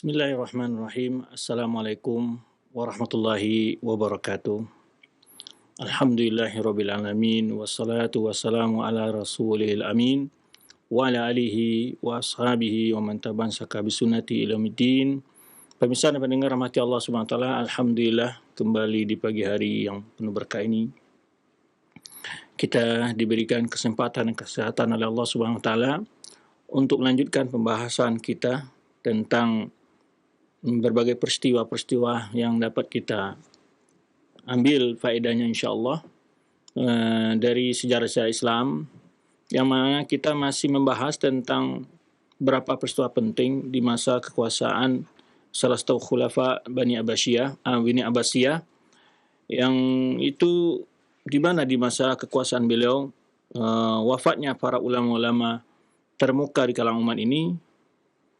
Bismillahirrahmanirrahim. Assalamualaikum warahmatullahi wabarakatuh. Alhamdulillahirrabbilalamin. Wassalatu wassalamu ala rasulihil amin. Wa ala alihi wa ashabihi wa man tabansaka bisunnati ila middin. Pemirsa dan pendengar rahmati Allah SWT, Alhamdulillah kembali di pagi hari yang penuh berkah ini kita diberikan kesempatan dan kesehatan oleh Allah SWT untuk melanjutkan pembahasan kita tentang berbagai peristiwa-peristiwa yang dapat kita ambil faedahnya insyaAllah dari sejarah-sejarah Islam, yang mana kita masih membahas tentang beberapa peristiwa penting di masa kekuasaan salah satu khulafa Bani Abbasiyah, yang itu di mana di masa kekuasaan beliau wafatnya para ulama-ulama termuka di kalangan umat ini,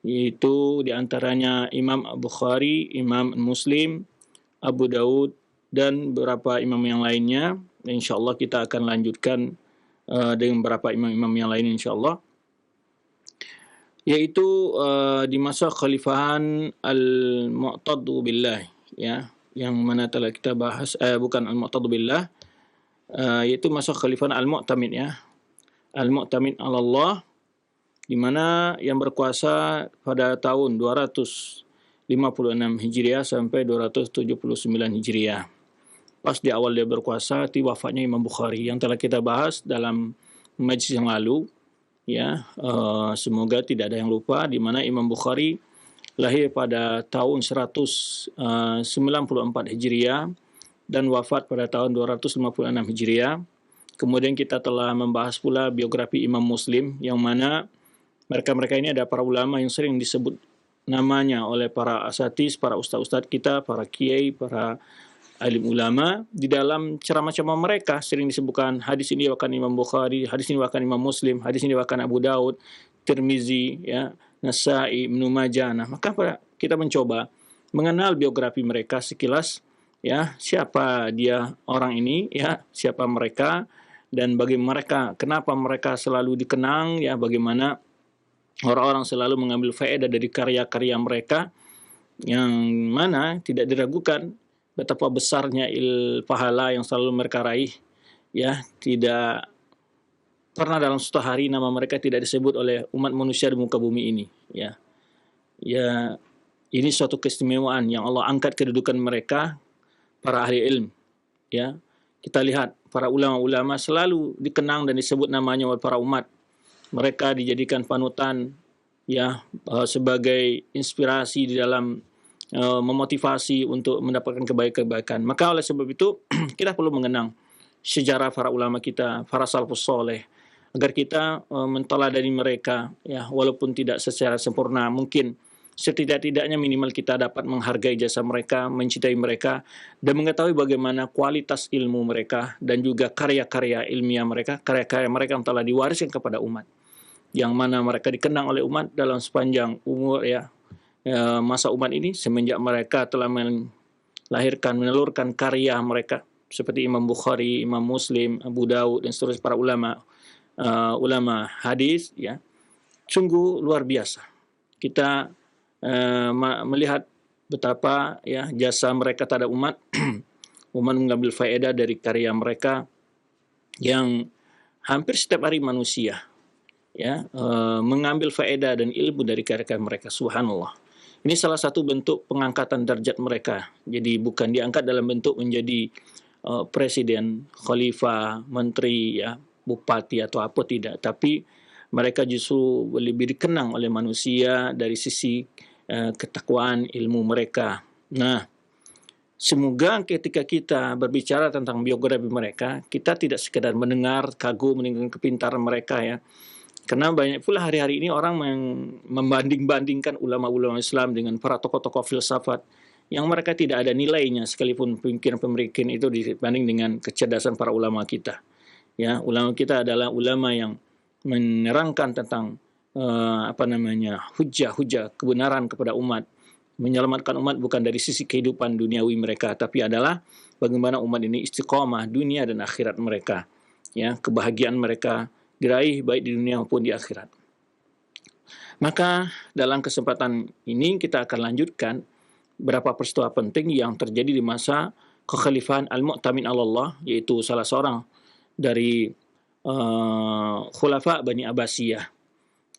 yaitu diantaranya Imam Bukhari, Imam Muslim, Abu Daud, dan beberapa imam yang lainnya. InsyaAllah kita akan lanjutkan dengan beberapa imam-imam yang lain insyaAllah, yaitu di masa khalifahan Al-Mu'tadu Billah, ya, yang mana telah kita bahas, bukan Al-Mu'tadu Billah, yaitu masa khalifahan Al-Mu'tamid, ya, Al-Mu'tamid ala Allah, di mana yang berkuasa pada tahun 256 Hijriah sampai 279 Hijriah. Pas di awal dia berkuasa, wafatnya Imam Bukhari yang telah kita bahas dalam majlis yang lalu, ya. Semoga tidak ada yang lupa, di mana Imam Bukhari lahir pada tahun 194 Hijriah dan wafat pada tahun 256 Hijriah. Kemudian kita telah membahas pula biografi Imam Muslim, yang mana mereka-mereka ini ada para ulama yang sering disebut namanya oleh para asatis, para ustaz-ustaz kita, para kiai, para alim ulama. Di dalam ceramah-ceramah mereka sering disebutkan hadis ini bahkan Imam Bukhari, hadis ini bahkan Imam Muslim, hadis ini bahkan Abu Daud, Tirmizi, ya, Nasai, Ibnu Majah. Nah, maka kita mencoba mengenal biografi mereka sekilas, ya, siapa dia orang ini, ya, siapa mereka, dan bagi mereka, kenapa mereka selalu dikenang, ya, bagaimana orang-orang selalu mengambil faedah dari karya-karya mereka, yang mana tidak diragukan betapa besarnya pahala yang selalu mereka raih, ya. Tidak pernah dalam suatu hari nama mereka tidak disebut oleh umat manusia di muka bumi ini, ya. Ya, ini suatu keistimewaan yang Allah angkat kedudukan mereka, para ahli ilmu, ya. Kita lihat para ulama-ulama selalu dikenang dan disebut namanya oleh para umat. Mereka dijadikan panutan, ya, sebagai inspirasi di dalam memotivasi untuk mendapatkan kebaikan-kebaikan. Maka oleh sebab itu kita perlu mengenang sejarah para ulama kita, para salafus soleh, agar kita menteladani mereka, ya, walaupun tidak secara sempurna, mungkin setidak-tidaknya minimal kita dapat menghargai jasa mereka, mencintai mereka, dan mengetahui bagaimana kualitas ilmu mereka dan juga karya-karya ilmiah mereka, karya-karya mereka yang telah diwariskan kepada umat, yang mana mereka dikenang oleh umat dalam sepanjang umur, ya, masa umat ini, semenjak mereka telah menelurkan karya mereka seperti Imam Bukhari, Imam Muslim, Abu Daud, dan seterusnya para ulama hadis, ya. Sungguh luar biasa kita melihat betapa, ya, jasa mereka terhadap umat. Umat mengambil faedah dari karya mereka yang hampir setiap hari manusia, ya, mengambil faedah dan ilmu dari karya-karya mereka. Subhanallah. Ini salah satu bentuk pengangkatan derajat mereka. Jadi bukan diangkat dalam bentuk menjadi presiden, khalifah, menteri, ya, bupati atau apa, tidak. Tapi mereka justru lebih dikenang oleh manusia dari sisi ketakwaan ilmu mereka. Nah, semoga ketika kita berbicara tentang biografi mereka, kita tidak sekedar mendengar, kagum dengan kepintaran mereka, ya. Karena banyak pula hari-hari ini orang membanding-bandingkan ulama-ulama Islam dengan para tokoh-tokoh filsafat yang mereka tidak ada nilainya, sekalipun pemikiran-pemikiran itu dibanding dengan kecerdasan para ulama kita. Ya, ulama kita adalah ulama yang menerangkan tentang hujah-hujah kebenaran kepada umat, menyelamatkan umat bukan dari sisi kehidupan duniawi mereka, tapi adalah bagaimana umat ini istiqomah dunia dan akhirat mereka, ya, kebahagiaan mereka diraih baik di dunia maupun di akhirat. Maka dalam kesempatan ini kita akan lanjutkan beberapa peristiwa penting yang terjadi di masa kekhalifahan Al-Mu'tamin Allah, yaitu salah seorang dari Khulafa Bani Abbasiyah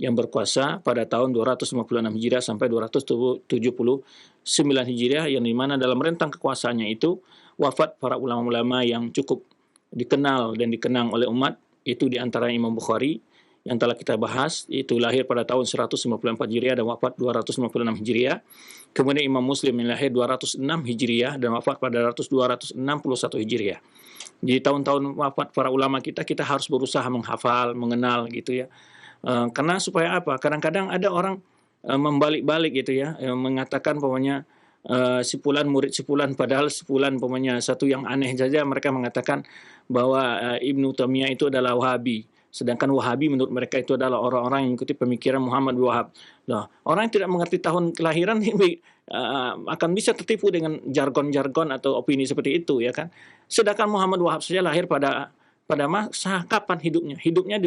yang berkuasa pada tahun 256 Hijriah sampai 279 Hijriah, yang dimana dalam rentang kekuasaannya itu wafat para ulama-ulama yang cukup dikenal dan dikenang oleh umat, itu di antara Imam Bukhari yang telah kita bahas, itu lahir pada tahun 194 Hijriah dan wafat 256 Hijriah. Kemudian Imam Muslim yang lahir 206 Hijriah dan wafat pada 261 Hijriah. Jadi tahun-tahun wafat para ulama kita harus berusaha menghafal, mengenal gitu ya. Karena supaya apa? Kadang-kadang ada orang membalik-balik gitu ya, mengatakan pokoknya sipulan murid sipulan, padahal sipulan pokoknya satu yang aneh saja, mereka mengatakan bahwa Ibnu Taimiyah itu adalah Wahabi. Sedangkan Wahabi menurut mereka itu adalah orang-orang yang mengikuti pemikiran Muhammad bin Wahab. Nah, orang yang tidak mengerti tahun kelahiran akan bisa tertipu dengan jargon-jargon atau opini seperti itu ya kan. Sedangkan Muhammad Wahab saja lahir pada masa kapan hidupnya? Hidupnya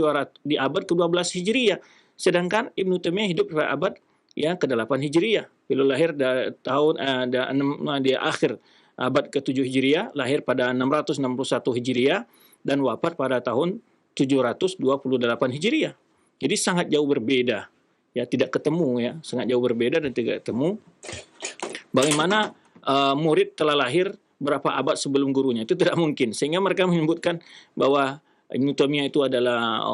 di abad ke-12 Hijriah. Sedangkan Ibnu Taimiyah hidup pada abad ke-8 Hijriah. Beliau lahir di akhir abad ke-7 Hijriah, lahir pada 661 Hijriah dan wafat pada tahun 728 Hijriah. Jadi sangat jauh berbeda. Ya, tidak ketemu ya, sangat jauh berbeda dan tidak ketemu. Bagaimana murid telah lahir berapa abad sebelum gurunya, itu tidak mungkin. Sehingga mereka menyebutkan bahwa Ibnu Taimiyah itu adalah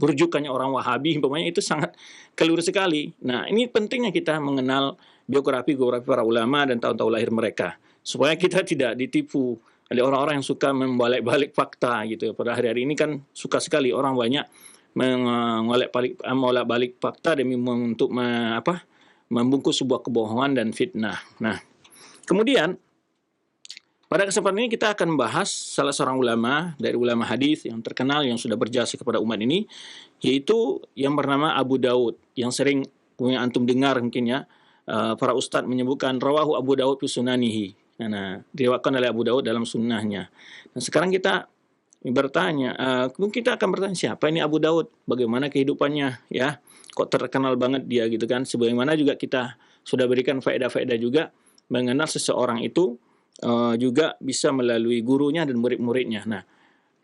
berujukannya orang Wahabi, umpamanya, itu sangat keliru sekali. Nah, ini pentingnya kita mengenal biografi para ulama dan tahun-tahun lahir mereka, supaya kita tidak ditipu oleh orang-orang yang suka membalik-balik fakta gitu. Pada hari-hari ini kan suka sekali orang banyak mengolak-balik fakta demi untuk membungkus sebuah kebohongan dan fitnah. Nah, kemudian pada kesempatan ini kita akan membahas salah seorang ulama dari ulama hadis yang terkenal yang sudah berjasa kepada umat ini, yaitu yang bernama Abu Daud, yang sering antum dengar mungkin ya, para ustadz menyebutkan rawahu Abu Daud fi sunanihi. Nah, diriwayatkan oleh Abu Daud dalam sunnahnya. Nah, sekarang kita bertanya, kita akan bertanya, siapa ini Abu Daud? Bagaimana kehidupannya ya? Kok terkenal banget dia gitu kan? Sebagaimana juga kita sudah berikan faedah-faedah juga mengenal seseorang itu juga bisa melalui gurunya dan murid-muridnya. Nah,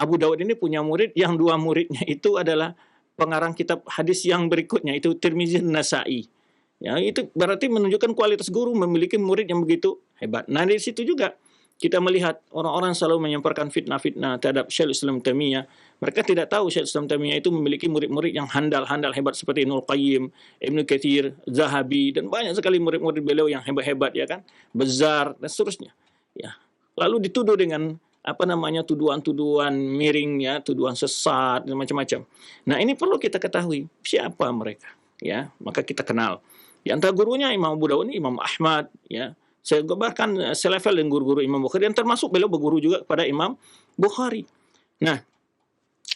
Abu Daud ini punya murid yang dua muridnya itu adalah pengarang kitab hadis yang berikutnya, itu Tirmizi dan Nasa'i. Ya, itu berarti menunjukkan kualitas guru memiliki murid yang begitu hebat. Nah, dari situ juga kita melihat orang-orang selalu menyebarkan fitnah-fitnah terhadap Syekhul Islam Taimiyah. Mereka tidak tahu Syekhul Islam Taimiyah itu memiliki murid-murid yang handal-handal hebat seperti Ibnu Qayyim, Ibnu Katsir, Zahabi, dan banyak sekali murid-murid beliau yang hebat-hebat ya kan, Bazzar dan seterusnya. Ya. Lalu dituduh dengan tuduhan-tuduhan miring ya, tuduhan sesat dan macam-macam. Nah, ini perlu kita ketahui siapa mereka ya, maka kita kenal. Di antara gurunya Imam Abu Daud ini Imam Ahmad ya. Saya bahkan selevel dengan guru-guru Imam Bukhari, dan termasuk beliau berguru juga kepada Imam Bukhari. Nah,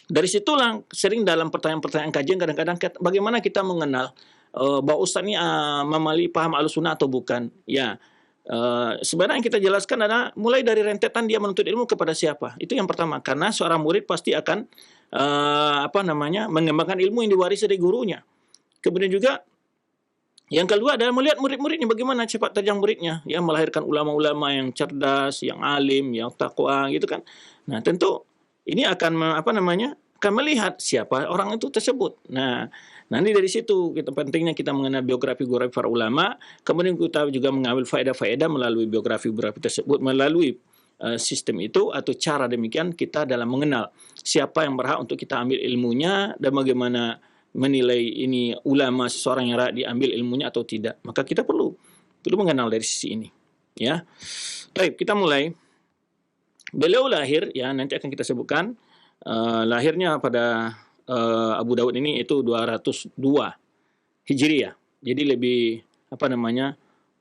dari situlah sering dalam pertanyaan-pertanyaan kajian kadang-kadang bagaimana kita mengenal bahwa Ustaz ini memilih paham Ahlussunnah atau bukan. Ya, sebenarnya yang kita jelaskan adalah mulai dari rentetan dia menuntut ilmu kepada siapa. Itu yang pertama, karena seorang murid pasti akan mengembangkan ilmu yang diwarisi dari gurunya. Kemudian juga yang kedua adalah melihat murid-muridnya, bagaimana cepat terjang muridnya, ya, melahirkan ulama-ulama yang cerdas, yang alim, yang takwa gitu kan. Nah, tentu ini akan akan melihat siapa orang itu tersebut. Nah, nanti dari situ pentingnya kita mengenal biografi para ulama, kemudian kita juga mengambil faedah-faedah melalui biografi tersebut, melalui sistem itu atau cara demikian kita dalam mengenal siapa yang berhak untuk kita ambil ilmunya dan bagaimana menilai ini ulama seseorang yang layak diambil ilmunya atau tidak. Maka kita perlu mengenal dari sisi ini ya. Baik, kita mulai. Beliau lahir ya, nanti akan kita sebutkan lahirnya pada Abu Daud ini itu 202 Hijriah. Jadi lebih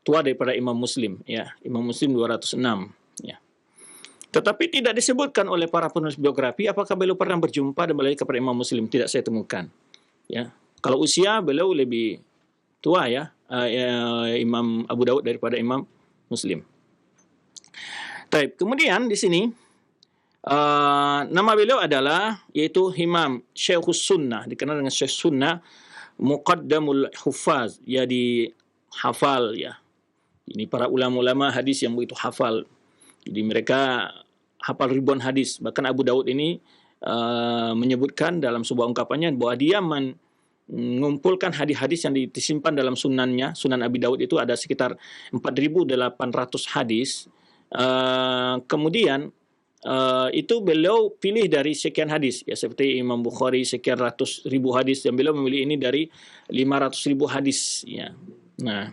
tua daripada Imam Muslim ya. Imam Muslim 206 ya. Tetapi tidak disebutkan oleh para penulis biografi apakah beliau pernah berjumpa dan melihat kepada Imam Muslim, tidak saya temukan. Ya, kalau usia beliau lebih tua ya, Imam Abu Daud daripada Imam Muslim. Baik, kemudian di sini nama beliau adalah yaitu Imam Syekhus Sunnah, dikenal dengan Syekh Sunnah, muqaddamul huffaz, ya dihafal ya. Ini para ulama-ulama hadis yang begitu hafal. Jadi mereka hafal ribuan hadis. Bahkan Abu Daud ini menyebutkan dalam sebuah ungkapannya bahwa dia mengumpulkan hadis-hadis yang disimpan dalam sunannya. Sunan Abi Daud itu ada sekitar 4.800 hadis. Kemudian itu beliau pilih dari sekian hadis, ya, seperti Imam Bukhari sekian ratus ribu hadis, dan beliau memilih ini dari 500.000 hadis, ya. Nah,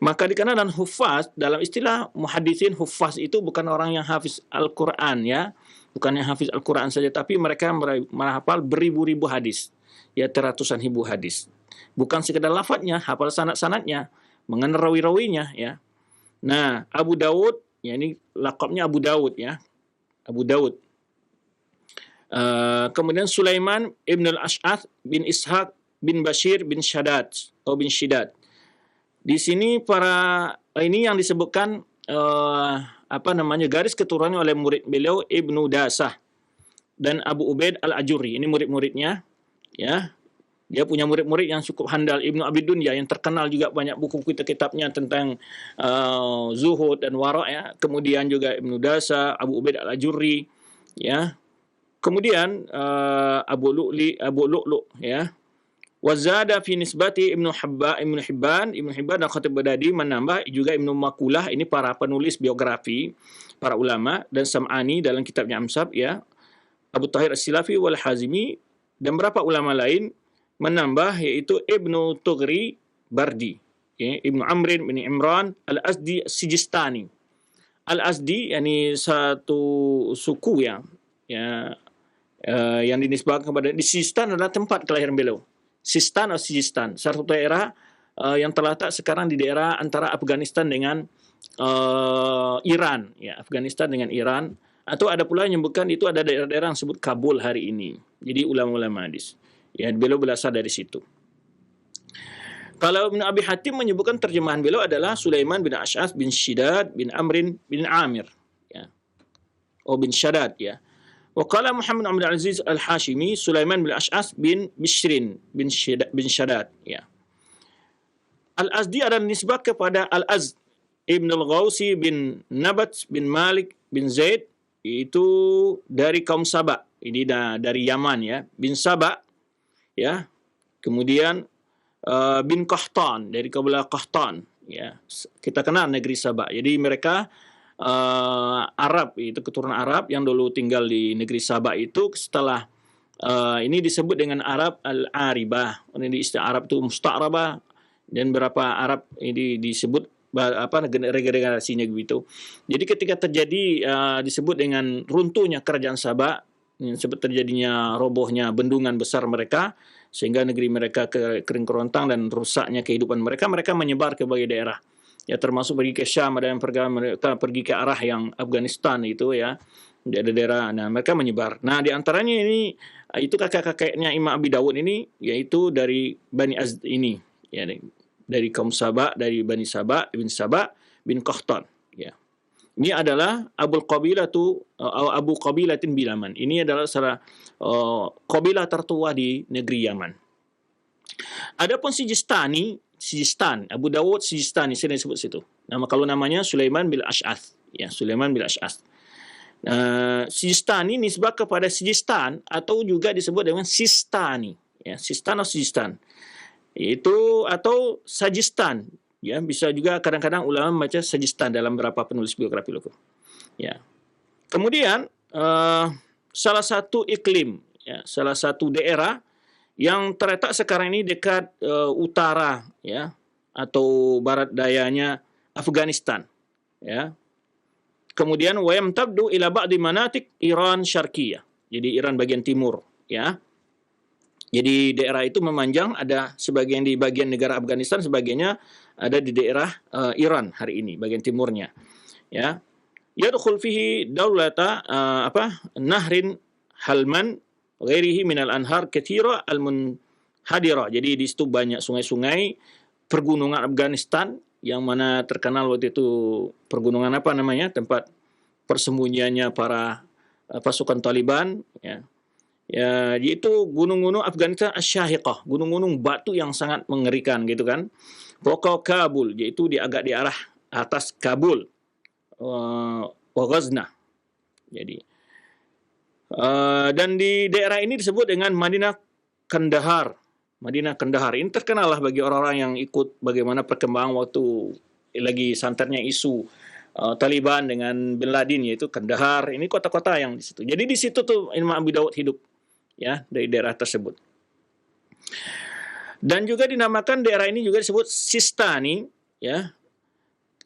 maka dikenal dan huffaz, dalam istilah muhaddisin, huffaz itu bukan orang yang hafiz Al-Quran, ya, bukan yang hafiz Al-Quran saja, tapi mereka menghafal beribu-ribu hadis, ya, ratusan ribu hadis. Bukan sekedar lafadznya, hafal sanad-sanadnya, mengenal rawi-rawinya, ya. Nah, Abu Daud, ya, ini lakabnya Abu Daud, ya, Abu Daud. Kemudian Sulaiman ibn al-Ash'ath bin Ishaq bin Bashir bin Shaddad atau bin Shidad. Di sini ini yang disebutkan garis keturunan oleh murid beliau Ibnu Dasah dan Abu Ubaid al-Ajuri. Ini murid-muridnya, ya. Dia punya murid-murid yang cukup handal. Ibnu Abi Dunya yang terkenal juga, banyak buku kitabnya tentang zuhud dan wara', ya. Kemudian juga Ibnu Dasah, Abu Ubaid al-Ajuri, ya. Kemudian Abu Lu'lu', ya. Wazada fi nisbati Ibnu Hibban dan Khatib Baghdadi menambah juga Ibnu Makulah, ini para penulis biografi para ulama, dan Sam'ani dalam kitabnya Amsab, ya. Abu Tahir As-Silafi wal Hazimi dan beberapa ulama lain menambah, yaitu Ibnu Tughri Bardi, ya, Ibnu Amrin bin Imran Al-Azdi Sijistani. Al-Azdi yani satu suku yang dinisbahkan kepada, di Sistan adalah tempat kelahiran beliau. Sistan atau Sijistan, satu daerah yang terletak sekarang di daerah antara Afghanistan dengan Iran, ya, Afghanistan dengan Iran. Atau ada pula yang menyebutkan itu ada daerah-daerah yang disebut Kabul hari ini. Jadi ulama-ulama hadis, ya, beliau berasal dari situ. Kalau Ibnu Abi Hatim menyebutkan terjemahan beliau adalah Sulaiman bin Ash'ath bin Shidad bin Amrin bin Amir, ya, bin Shaddad, ya. Waqala Muhammad Abdul Aziz Al-Hashimi Sulaiman bin Ash'ath bin Bishrin bin Shaddad, ya. Al-Azdi adalah nisbah kepada Al-Az Ibn Al-Ghawsi bin Nabat bin Malik bin Zaid, itu dari kaum Sabah. Ini dari Yaman, ya, bin Sabah, ya. Kemudian bin Qahtan, dari kabilah Qahtan, ya. Kita kenal negeri Sabah. Jadi mereka Arab, itu keturunan Arab yang dulu tinggal di negeri Sabah itu. Setelah ini disebut dengan Arab Al-Aribah. Ini di istilah Arab itu Musta'rabah, dan berapa Arab ini disebut regenerasinya begitu. Jadi ketika terjadi disebut dengan runtuhnya kerajaan Sabah, disebut terjadinya robohnya bendungan besar mereka, sehingga negeri mereka kering kerontang dan rusaknya kehidupan mereka menyebar ke berbagai daerah. Ya, termasuk pergi ke Syam, ada yang mereka pergi ke arah yang Afghanistan itu, ya, di daerah. Nah, mereka menyebar. Nah, di antaranya ini itu kakek-kakeknya Imam Abi Dawud ini, yaitu dari Bani Azd ini, ya, dari kaum Sabah, dari Bani Sabah bin Qahtan, ya. Ini adalah Abu Qabilatin bil Yaman. Ini adalah salah qabilah tertua di negeri Yaman. Adapun Sijistan, Abu Dawud Sijistani, saya disebut situ. Kalau namanya Sulaiman bin Ash'ath, ya, Sulaiman bin Ash'ath. Sijistani nisbah kepada Sijistan atau juga disebut dengan Sistani, ya, Sistan atau Sijistan. Itu atau Sajistan, ya, bisa juga kadang-kadang ulama membaca Sajistan dalam beberapa penulis biografi logo. Ya. Kemudian salah satu iklim, ya, salah satu daerah yang terletak sekarang ini dekat utara, ya, atau barat dayanya Afghanistan, ya. Kemudian wayam tabdu ila ba'di manatik Iran Syarqiyah. Jadi Iran bagian timur, ya. Jadi daerah itu memanjang, ada sebagian di bagian negara Afghanistan, sebagiannya ada di daerah Iran hari ini, bagian timurnya, ya. Yadkhul fihi daulata Nahrin Halman ghairihi minal anhar katsira al-munhadira. Jadi di situ banyak sungai-sungai pergunungan Afghanistan, yang mana terkenal waktu itu pergunungan apa namanya, tempat persembunyiannya para pasukan Taliban, ya. Ya, yaitu gunung-gunung Afghanistan asy-syahiqah, gunung-gunung batu yang sangat mengerikan gitu kan. Pokok Kabul, yaitu agak di arah atas Kabul, wa Ghazna. Jadi dan di daerah ini disebut dengan Madinah Kandahar. Madinah Kandahar ini terkenal lah bagi orang-orang yang ikut bagaimana perkembangan waktu lagi santernya isu Taliban dengan Bin Laden, yaitu Kandahar. Ini kota-kota yang di situ. Jadi di situ tuh Imam Abu Daud hidup, ya, dari daerah tersebut. Dan juga dinamakan daerah ini juga disebut Sistani, ya.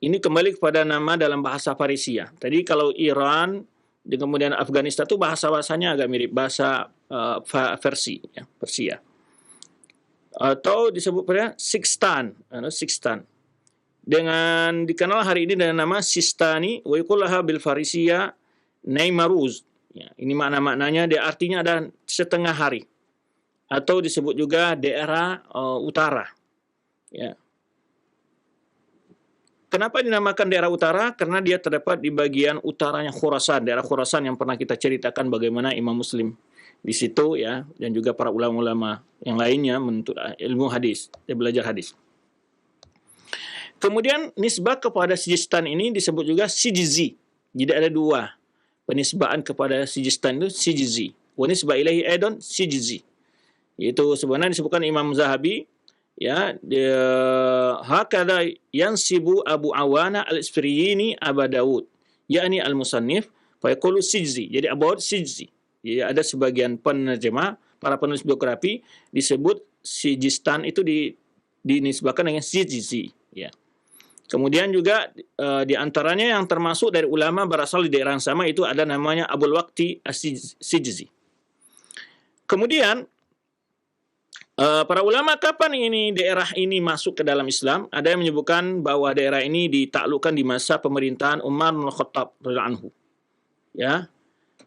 Ini kembali kepada nama dalam bahasa Farisia. Tadi kalau Iran dan kemudian Afghanistan itu bahasa-bahasanya agak mirip bahasa Farsi, ya, Persia. Atau disebut pada Sistan, Sistan. Dengan dikenal hari ini dengan nama Sistani, wa yuqallaha bil Farisia Naimaruz. Ya, ini makna-maknanya, dia artinya ada setengah hari. Atau disebut juga daerah utara. Ya. Kenapa dinamakan daerah utara? Karena dia terdapat di bagian utaranya Khurasan, daerah Khurasan yang pernah kita ceritakan bagaimana Imam Muslim di situ, ya, dan juga para ulama-ulama yang lainnya menuntut ilmu hadis, dia belajar hadis. Kemudian nisbah kepada Sijistan ini disebut juga Sijizi. Jadi ada dua penisbahan kepada Sijistan itu Sijizi. Wa nisbah ilaihi aidan Sijizi. Itu sebenarnya disebutkan Imam Zahabi, ya, dia hakada yansibu Abu Awana al-Isfiriyini Aba Daud, yakni al-musannif fa yaqulu Sijzi. Jadi Abu Daud Sijzi. Jadi ada sebagian penerjemah, para penulis biografi disebut Sijistan itu dinisbahkan dengan Sijzi, ya. Kemudian juga di antaranya yang termasuk dari ulama berasal di daerah yang sama itu ada namanya Abul Waqti As-Sijzi. Kemudian para ulama kapan ini daerah ini masuk ke dalam Islam? Ada yang menyebutkan bahwa daerah ini ditaklukkan di masa pemerintahan Umar bin Khattab radhiyallahu anhu. Ya,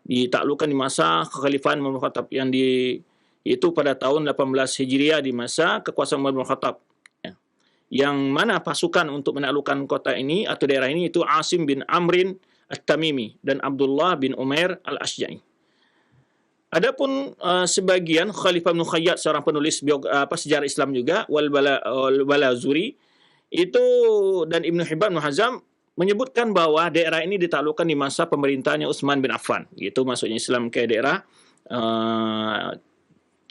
ditaklukkan di masa kekhalifahan Umar bin Khattab yang itu pada tahun 18 Hijriah di masa kekuasaan Umar bin Khattab. Ya. Yang mana pasukan untuk menaklukkan kota ini atau daerah ini itu Asim bin Amrin At-Tamimi dan Abdullah bin Umair Al-Asja'i. Adapun sebagian Khalifah bin Khayyat, seorang penulis sejarah Islam juga, wal Balazuri itu, dan Ibnu Hibban bin Hazam menyebutkan bahwa daerah ini ditaklukkan di masa pemerintahannya Utsman bin Affan. Itu maksudnya Islam ke daerah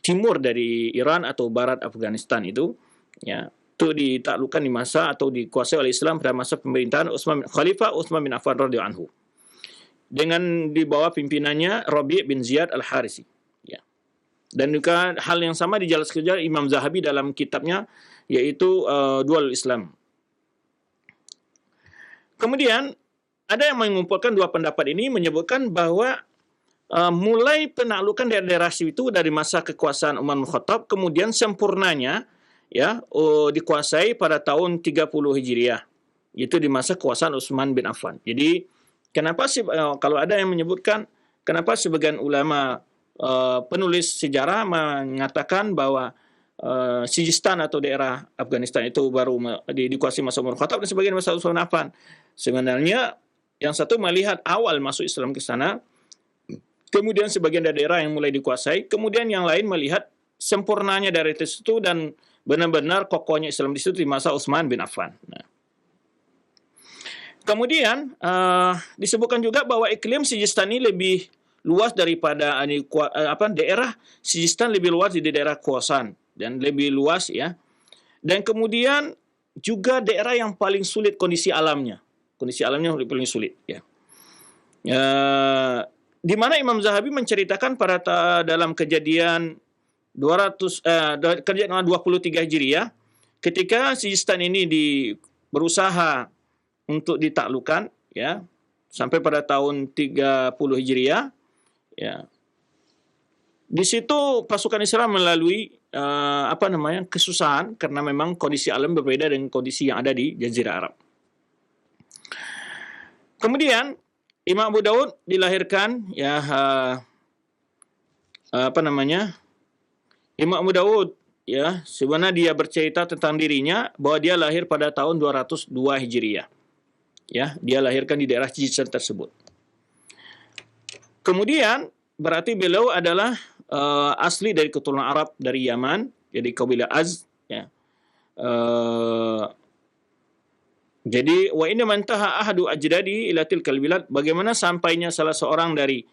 timur dari Iran atau barat Afghanistan itu, ya, itu ditaklukkan di masa atau dikuasai oleh Islam pada masa pemerintahan Khalifah Utsman bin Affan radhiyallahu anhu, dengan di bawah pimpinannya Rabi' bin Ziyad al-Harisi. Ya. Dan juga hal yang sama dijelaskan juga Imam Zahabi dalam kitabnya, yaitu Dual Islam. Kemudian ada yang mengumpulkan dua pendapat ini, menyebutkan bahwa mulai penaklukan daerah-daerah itu dari masa kekuasaan Umar bin Khattab, kemudian sempurnanya, ya, dikuasai pada tahun 30 Hijriah. Itu di masa kekuasaan Utsman bin Affan. Jadi kenapa sih kalau ada yang menyebutkan kenapa sebagian ulama penulis sejarah mengatakan bahwa Sijistan atau daerah Afghanistan itu baru dikuasai masa Umar Khattab dan sebagian masa Utsman bin Affan. Sebenarnya yang satu melihat awal masuk Islam ke sana, kemudian sebagian daerah yang mulai dikuasai, kemudian yang lain melihat sempurnanya dari itu dan benar-benar kokohnya Islam di situ di masa Utsman bin Affan. Nah. Kemudian disebutkan juga bahwa iklim Sijistan ini lebih luas daripada daerah Sijistan lebih luas di daerah Khorasan dan lebih luas, ya. Dan kemudian juga daerah yang paling sulit kondisi alamnya paling sulit, ya. Di mana Imam Zahabi menceritakan dalam kejadian 23 Hijriah ketika Sijistan ini berusaha untuk ditaklukkan, ya, sampai pada tahun 30 Hijriah, ya. Di situ pasukan Islam melalui kesusahan karena memang kondisi alam berbeda dengan kondisi yang ada di Jazirah Arab. Kemudian Imam Abu Daud dilahirkan, ya, Imam Abu Daud, ya, sebenarnya dia bercerita tentang dirinya bahwa dia lahir pada tahun 202 Hijriah. Ya, dia lahirkan di daerah Sijistan tersebut. Kemudian berarti beliau adalah asli dari keturunan Arab dari Yaman, jadi kabilah Az, ya. Jadi wa inna man taha ahadu ajdadi ila tilkal bilad, bagaimana sampainya salah seorang dari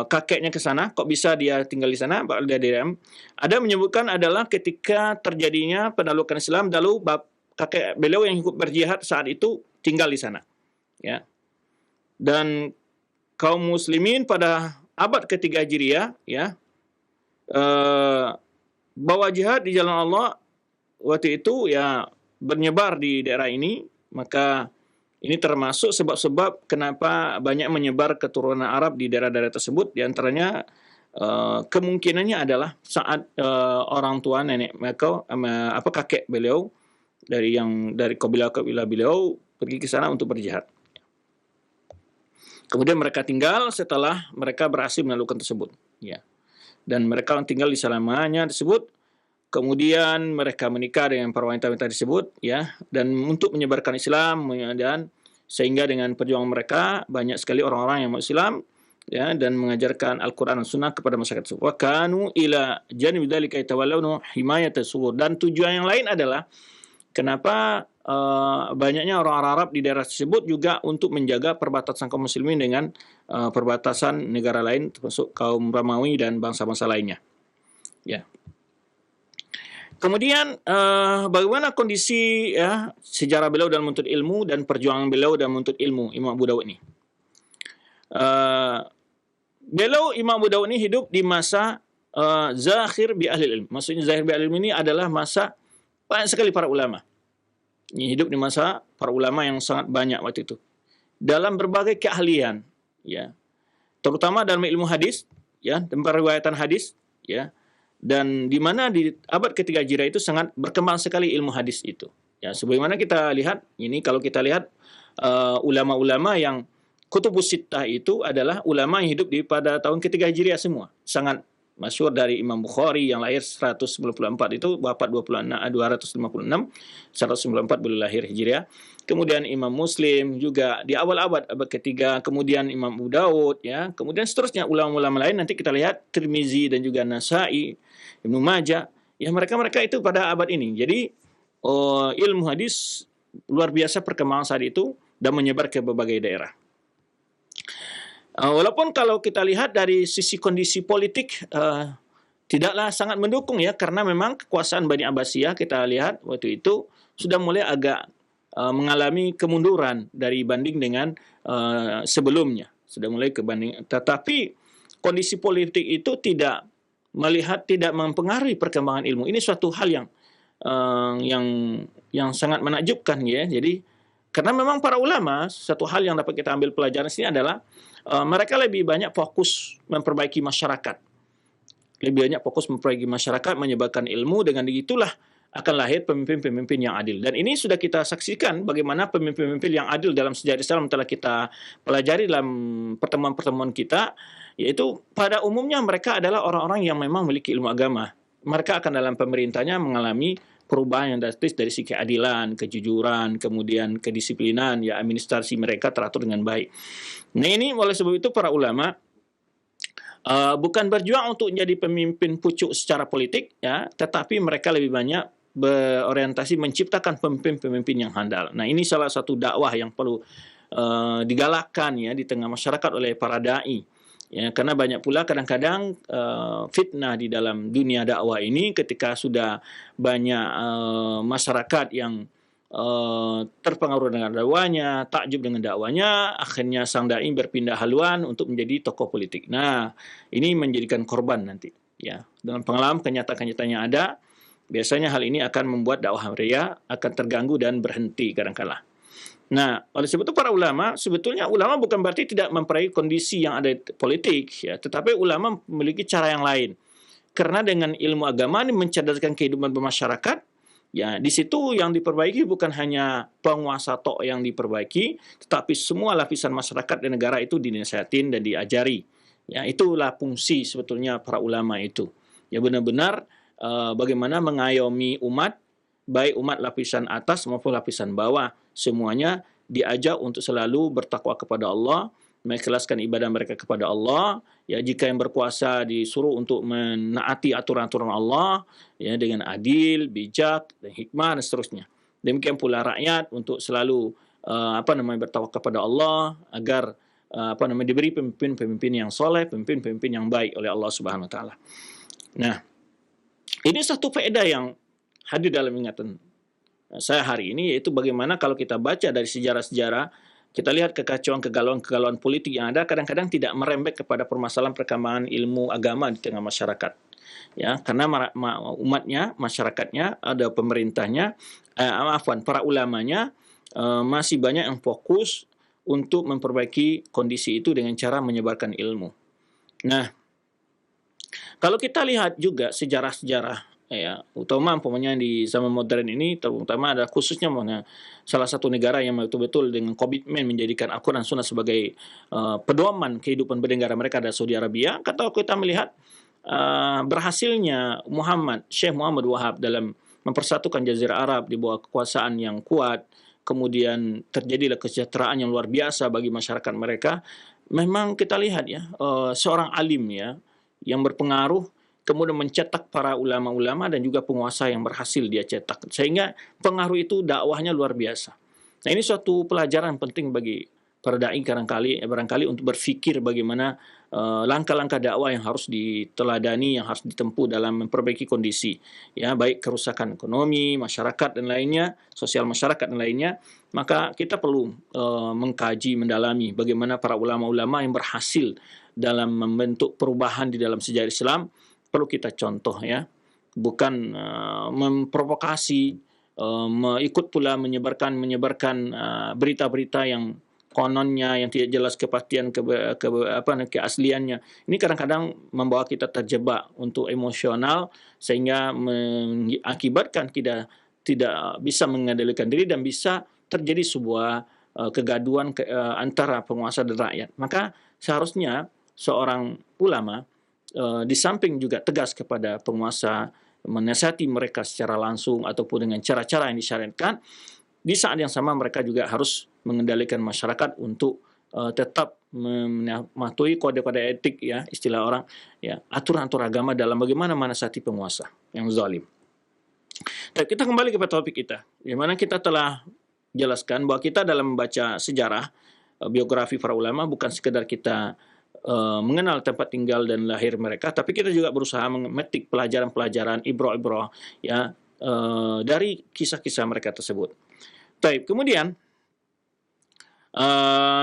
kakeknya ke sana, kok bisa dia tinggal di sana? Ada menyebutkan adalah ketika terjadinya penaklukan Islam, lalu kakek beliau yang ikut berjihad saat itu tinggal di sana, ya. Dan kaum muslimin pada abad ketiga Hijriah, ya, bawa jihad di jalan Allah waktu itu, ya, menyebar di daerah ini. Maka ini termasuk sebab-sebab kenapa banyak menyebar keturunan Arab di daerah-daerah tersebut. Di antaranya kemungkinannya adalah saat orang tua nenek mereka, kakek beliau dari kabilah-kabilah beliau pergi ke sana untuk berjihad. Kemudian mereka tinggal setelah mereka berhasil menaklukkan tersebut, ya. Dan mereka tinggal di selamanya tersebut. Kemudian mereka menikah dengan para wanita-wanita tersebut, ya, dan untuk menyebarkan Islam, dan sehingga dengan perjuangan mereka banyak sekali orang-orang yang masuk Islam, ya, dan mengajarkan Al-Quran dan Sunnah kepada masyarakat tersebut. Wa kanu ila janib dzalika yatawallawna himayat as-sughur. Dan tujuan yang lain adalah kenapa banyaknya orang Arab di daerah tersebut juga untuk menjaga perbatasan kaum muslimin dengan perbatasan negara lain, termasuk kaum Romawi dan bangsa-bangsa lainnya, ya. Kemudian bagaimana kondisi, ya, sejarah beliau dalam menuntut ilmu dan perjuangan beliau dalam menuntut ilmu, Imam Abu Dawud ini. Imam Abu Dawud ini hidup di masa zakhir bi ahli ilm. Maksudnya zakhir bi ahli ilm ini adalah masa banyak sekali para ulama. Ini hidup di masa para ulama yang sangat banyak waktu itu dalam berbagai keahlian, ya, terutama dalam ilmu hadis, ya, dan periwayatan hadis, ya. Dan di mana di abad ketiga Hijriah itu sangat berkembang sekali ilmu hadis itu. Ya, sebagaimana kita lihat ini, kalau kita lihat ulama-ulama yang kutubus sittah itu adalah ulama yang hidup pada tahun ketiga Hijriah semua. Sangat masyhur dari Imam Bukhari yang lahir 194 itu, wafat 256, 194 beliau lahir Hijriah. Kemudian Imam Muslim juga di awal abad ketiga, kemudian Imam Abu Dawud, ya, kemudian seterusnya ulama-ulama lain, nanti kita lihat Tirmizi dan juga Nasai, Ibnu Majah, ya, mereka itu pada abad ini. Jadi ilmu hadis luar biasa perkembangan saat itu dan menyebar ke berbagai daerah. Walaupun kalau kita lihat dari sisi kondisi politik tidaklah sangat mendukung, ya, karena memang kekuasaan Bani Abbasiyah kita lihat waktu itu sudah mulai agak mengalami kemunduran dari banding dengan sebelumnya, sudah mulai kebanding. Tetapi kondisi politik itu tidak mempengaruhi perkembangan ilmu. Ini suatu hal yang sangat menakjubkan, ya. Jadi karena memang para ulama, satu hal yang dapat kita ambil pelajaran di sini adalah mereka lebih banyak fokus memperbaiki masyarakat. Menyebarkan ilmu, dengan itulah akan lahir pemimpin-pemimpin yang adil. Dan ini sudah kita saksikan bagaimana pemimpin-pemimpin yang adil dalam sejarah Islam telah kita pelajari dalam pertemuan-pertemuan kita, yaitu pada umumnya mereka adalah orang-orang yang memang memiliki ilmu agama. Mereka akan dalam pemerintahnya mengalami perubahan yang drastis dari segi keadilan, kejujuran, kemudian kedisiplinan, ya, administrasi mereka teratur dengan baik. Nah, ini oleh sebab itu para ulama bukan berjuang untuk menjadi pemimpin pucuk secara politik, ya, tetapi mereka lebih banyak berorientasi menciptakan pemimpin-pemimpin yang handal. Nah, ini salah satu dakwah yang perlu digalakkan, ya, di tengah masyarakat oleh para dai. Ya, karena banyak pula kadang-kadang fitnah di dalam dunia dakwah ini ketika sudah banyak masyarakat yang terpengaruh dengan dakwanya, takjub dengan dakwanya, akhirnya sang dai berpindah haluan untuk menjadi tokoh politik. Nah, ini menjadikan korban nanti, ya. Dalam pengalaman kenyataan-kenyataan yang ada, biasanya hal ini akan membuat dakwah mereka akan terganggu dan berhenti kadang-kala. Nah, oleh sebab itu para ulama, sebetulnya ulama bukan berarti tidak memperhatikan kondisi yang ada politik, ya, tetapi ulama memiliki cara yang lain. Karena dengan ilmu agama ini mencerdaskan kehidupan bermasyarakat, ya, di situ yang diperbaiki bukan hanya penguasa tok yang diperbaiki, tetapi semua lapisan masyarakat dan negara itu dinasihatin dan diajari. Ya, itulah fungsi sebetulnya para ulama itu. Ya, benar-benar bagaimana mengayomi umat, baik umat lapisan atas maupun lapisan bawah, semuanya diajak untuk selalu bertakwa kepada Allah, mengikhlaskan ibadah mereka kepada Allah. Ya, jika yang berkuasa disuruh untuk menaati aturan-aturan Allah, ya, dengan adil, bijak, dan hikmah dan seterusnya. Demikian pula rakyat untuk selalu bertawakal kepada Allah agar diberi pemimpin-pemimpin yang soleh, pemimpin-pemimpin yang baik oleh Allah Subhanahu Wa Taala. Nah, ini satu faedah yang hadir dalam ingatan saya hari ini, yaitu bagaimana kalau kita baca dari sejarah-sejarah, kita lihat kekacauan, kegalauan politik yang ada kadang-kadang tidak merembet kepada permasalahan perkembangan ilmu agama di tengah masyarakat. Ya, karena umatnya, masyarakatnya, ada pemerintahnya, para ulamanya masih banyak yang fokus untuk memperbaiki kondisi itu dengan cara menyebarkan ilmu. Nah, kalau kita lihat juga sejarah-sejarah, ya, utama umpamanya di zaman modern ini, terutama ada khususnya salah satu negara yang betul-betul dengan komitmen menjadikan Al-Quran Sunnah sebagai pedoman kehidupan bernegara mereka, adalah Saudi Arabia. Kalau kita melihat berhasilnya Syekh Muhammad Wahab dalam mempersatukan Jazirah Arab di bawah kekuasaan yang kuat, kemudian terjadilah kesejahteraan yang luar biasa bagi masyarakat mereka. Memang kita lihat, ya, seorang alim, ya, yang berpengaruh, kemudian mencetak para ulama-ulama dan juga penguasa yang berhasil dia cetak. Sehingga pengaruh itu dakwahnya luar biasa. Nah, ini suatu pelajaran penting bagi para dai barangkali untuk berfikir bagaimana langkah-langkah dakwah yang harus diteladani, yang harus ditempuh dalam memperbaiki kondisi, ya, baik kerusakan ekonomi, masyarakat dan lainnya, sosial masyarakat dan lainnya. Maka kita perlu mengkaji, mendalami bagaimana para ulama-ulama yang berhasil dalam membentuk perubahan di dalam sejarah Islam perlu kita contoh, ya, bukan memprovokasi, ikut pula menyebarkan berita-berita yang kononnya yang tidak jelas kepastian keasliannya. Ini kadang-kadang membawa kita terjebak untuk emosional sehingga mengakibatkan kita tidak bisa mengendalikan diri dan bisa terjadi sebuah kegaduhan antara penguasa dan rakyat. Maka seharusnya seorang ulama di samping juga tegas kepada penguasa, menasihati mereka secara langsung ataupun dengan cara-cara yang disyariatkan, di saat yang sama mereka juga harus mengendalikan masyarakat untuk tetap mematuhi kode-kode etik, ya, istilah orang, ya, aturan-aturan agama dalam bagaimana menasihati penguasa yang zalim. Tapi kita kembali kepada topik kita, di mana kita telah jelaskan bahwa kita dalam membaca sejarah biografi para ulama bukan sekedar kita mengenal tempat tinggal dan lahir mereka, tapi kita juga berusaha memetik pelajaran-pelajaran, ibrah-ibrah, ya, dari kisah-kisah mereka tersebut. Baik, kemudian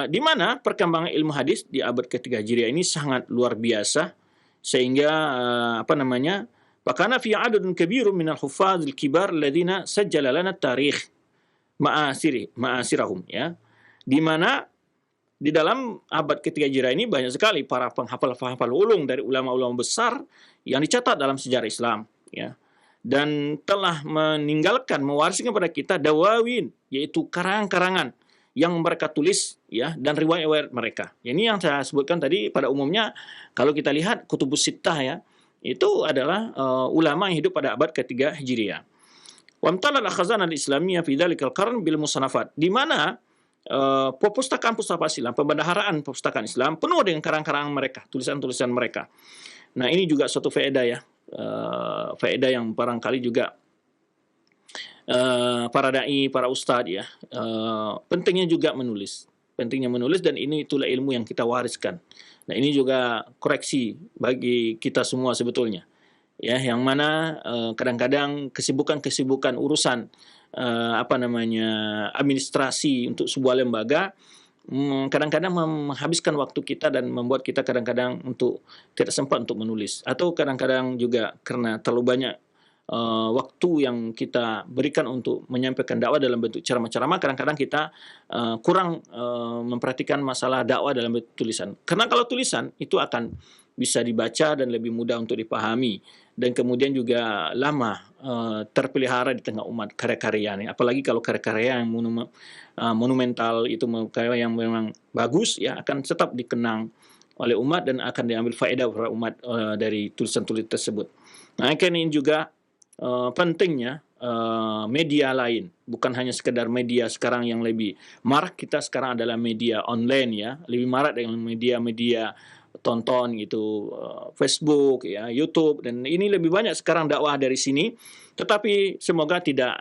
di mana perkembangan ilmu hadis di abad ketiga Hijriah ini sangat luar biasa, sehingga fakana fi adadun kabirun minal huffaz al-kibar alladziina sajjala lana at-tarikh ma'asirahum, ya, di mana di dalam abad ketiga Hijriah ini banyak sekali para penghafal ulung dari ulama-ulama besar yang dicatat dalam sejarah Islam, ya, dan telah mewariskan kepada kita dawawin, yaitu karangan-karangan yang mereka tulis, ya, dan riwayat-riwayat mereka. Ini yang saya sebutkan tadi, pada umumnya kalau kita lihat Kutubus Sittah, ya, itu adalah ulama yang hidup pada abad ketiga Hijriah. Wamtalal al-khazanah al-islamiyah fi dzalikal qarn bil musannafat, di mana perpustakaan Islam, pembendaharaan perpustakaan Islam penuh dengan karang-karang mereka, tulisan-tulisan mereka. Nah, ini juga suatu faedah, ya, faedah yang barangkali juga para dai, para ustadz, ya, pentingnya menulis, dan itulah ilmu yang kita wariskan. Nah, ini juga koreksi bagi kita semua sebetulnya, ya, yang mana kadang-kadang kesibukan urusan administrasi untuk sebuah lembaga kadang-kadang menghabiskan waktu kita dan membuat kita kadang-kadang untuk tidak sempat untuk menulis, atau kadang-kadang juga karena terlalu banyak waktu yang kita berikan untuk menyampaikan dakwah dalam bentuk ceramah-ceramah, kadang-kadang kita kurang memperhatikan masalah dakwah dalam bentuk tulisan. Karena kalau tulisan itu akan bisa dibaca dan lebih mudah untuk dipahami, dan kemudian juga lama terpelihara di tengah umat karya-karyanya. Apalagi kalau karya-karya yang monumental, itu karya yang memang bagus, ya, akan tetap dikenang oleh umat dan akan diambil faedah oleh umat dari tulisan-tulisan tersebut. Nah, ini juga pentingnya media lain, bukan hanya sekedar media sekarang yang lebih marak kita sekarang adalah media online ya, lebih marak dengan media-media tonton gitu, Facebook ya, YouTube, dan ini lebih banyak sekarang dakwah dari sini. Tetapi semoga tidak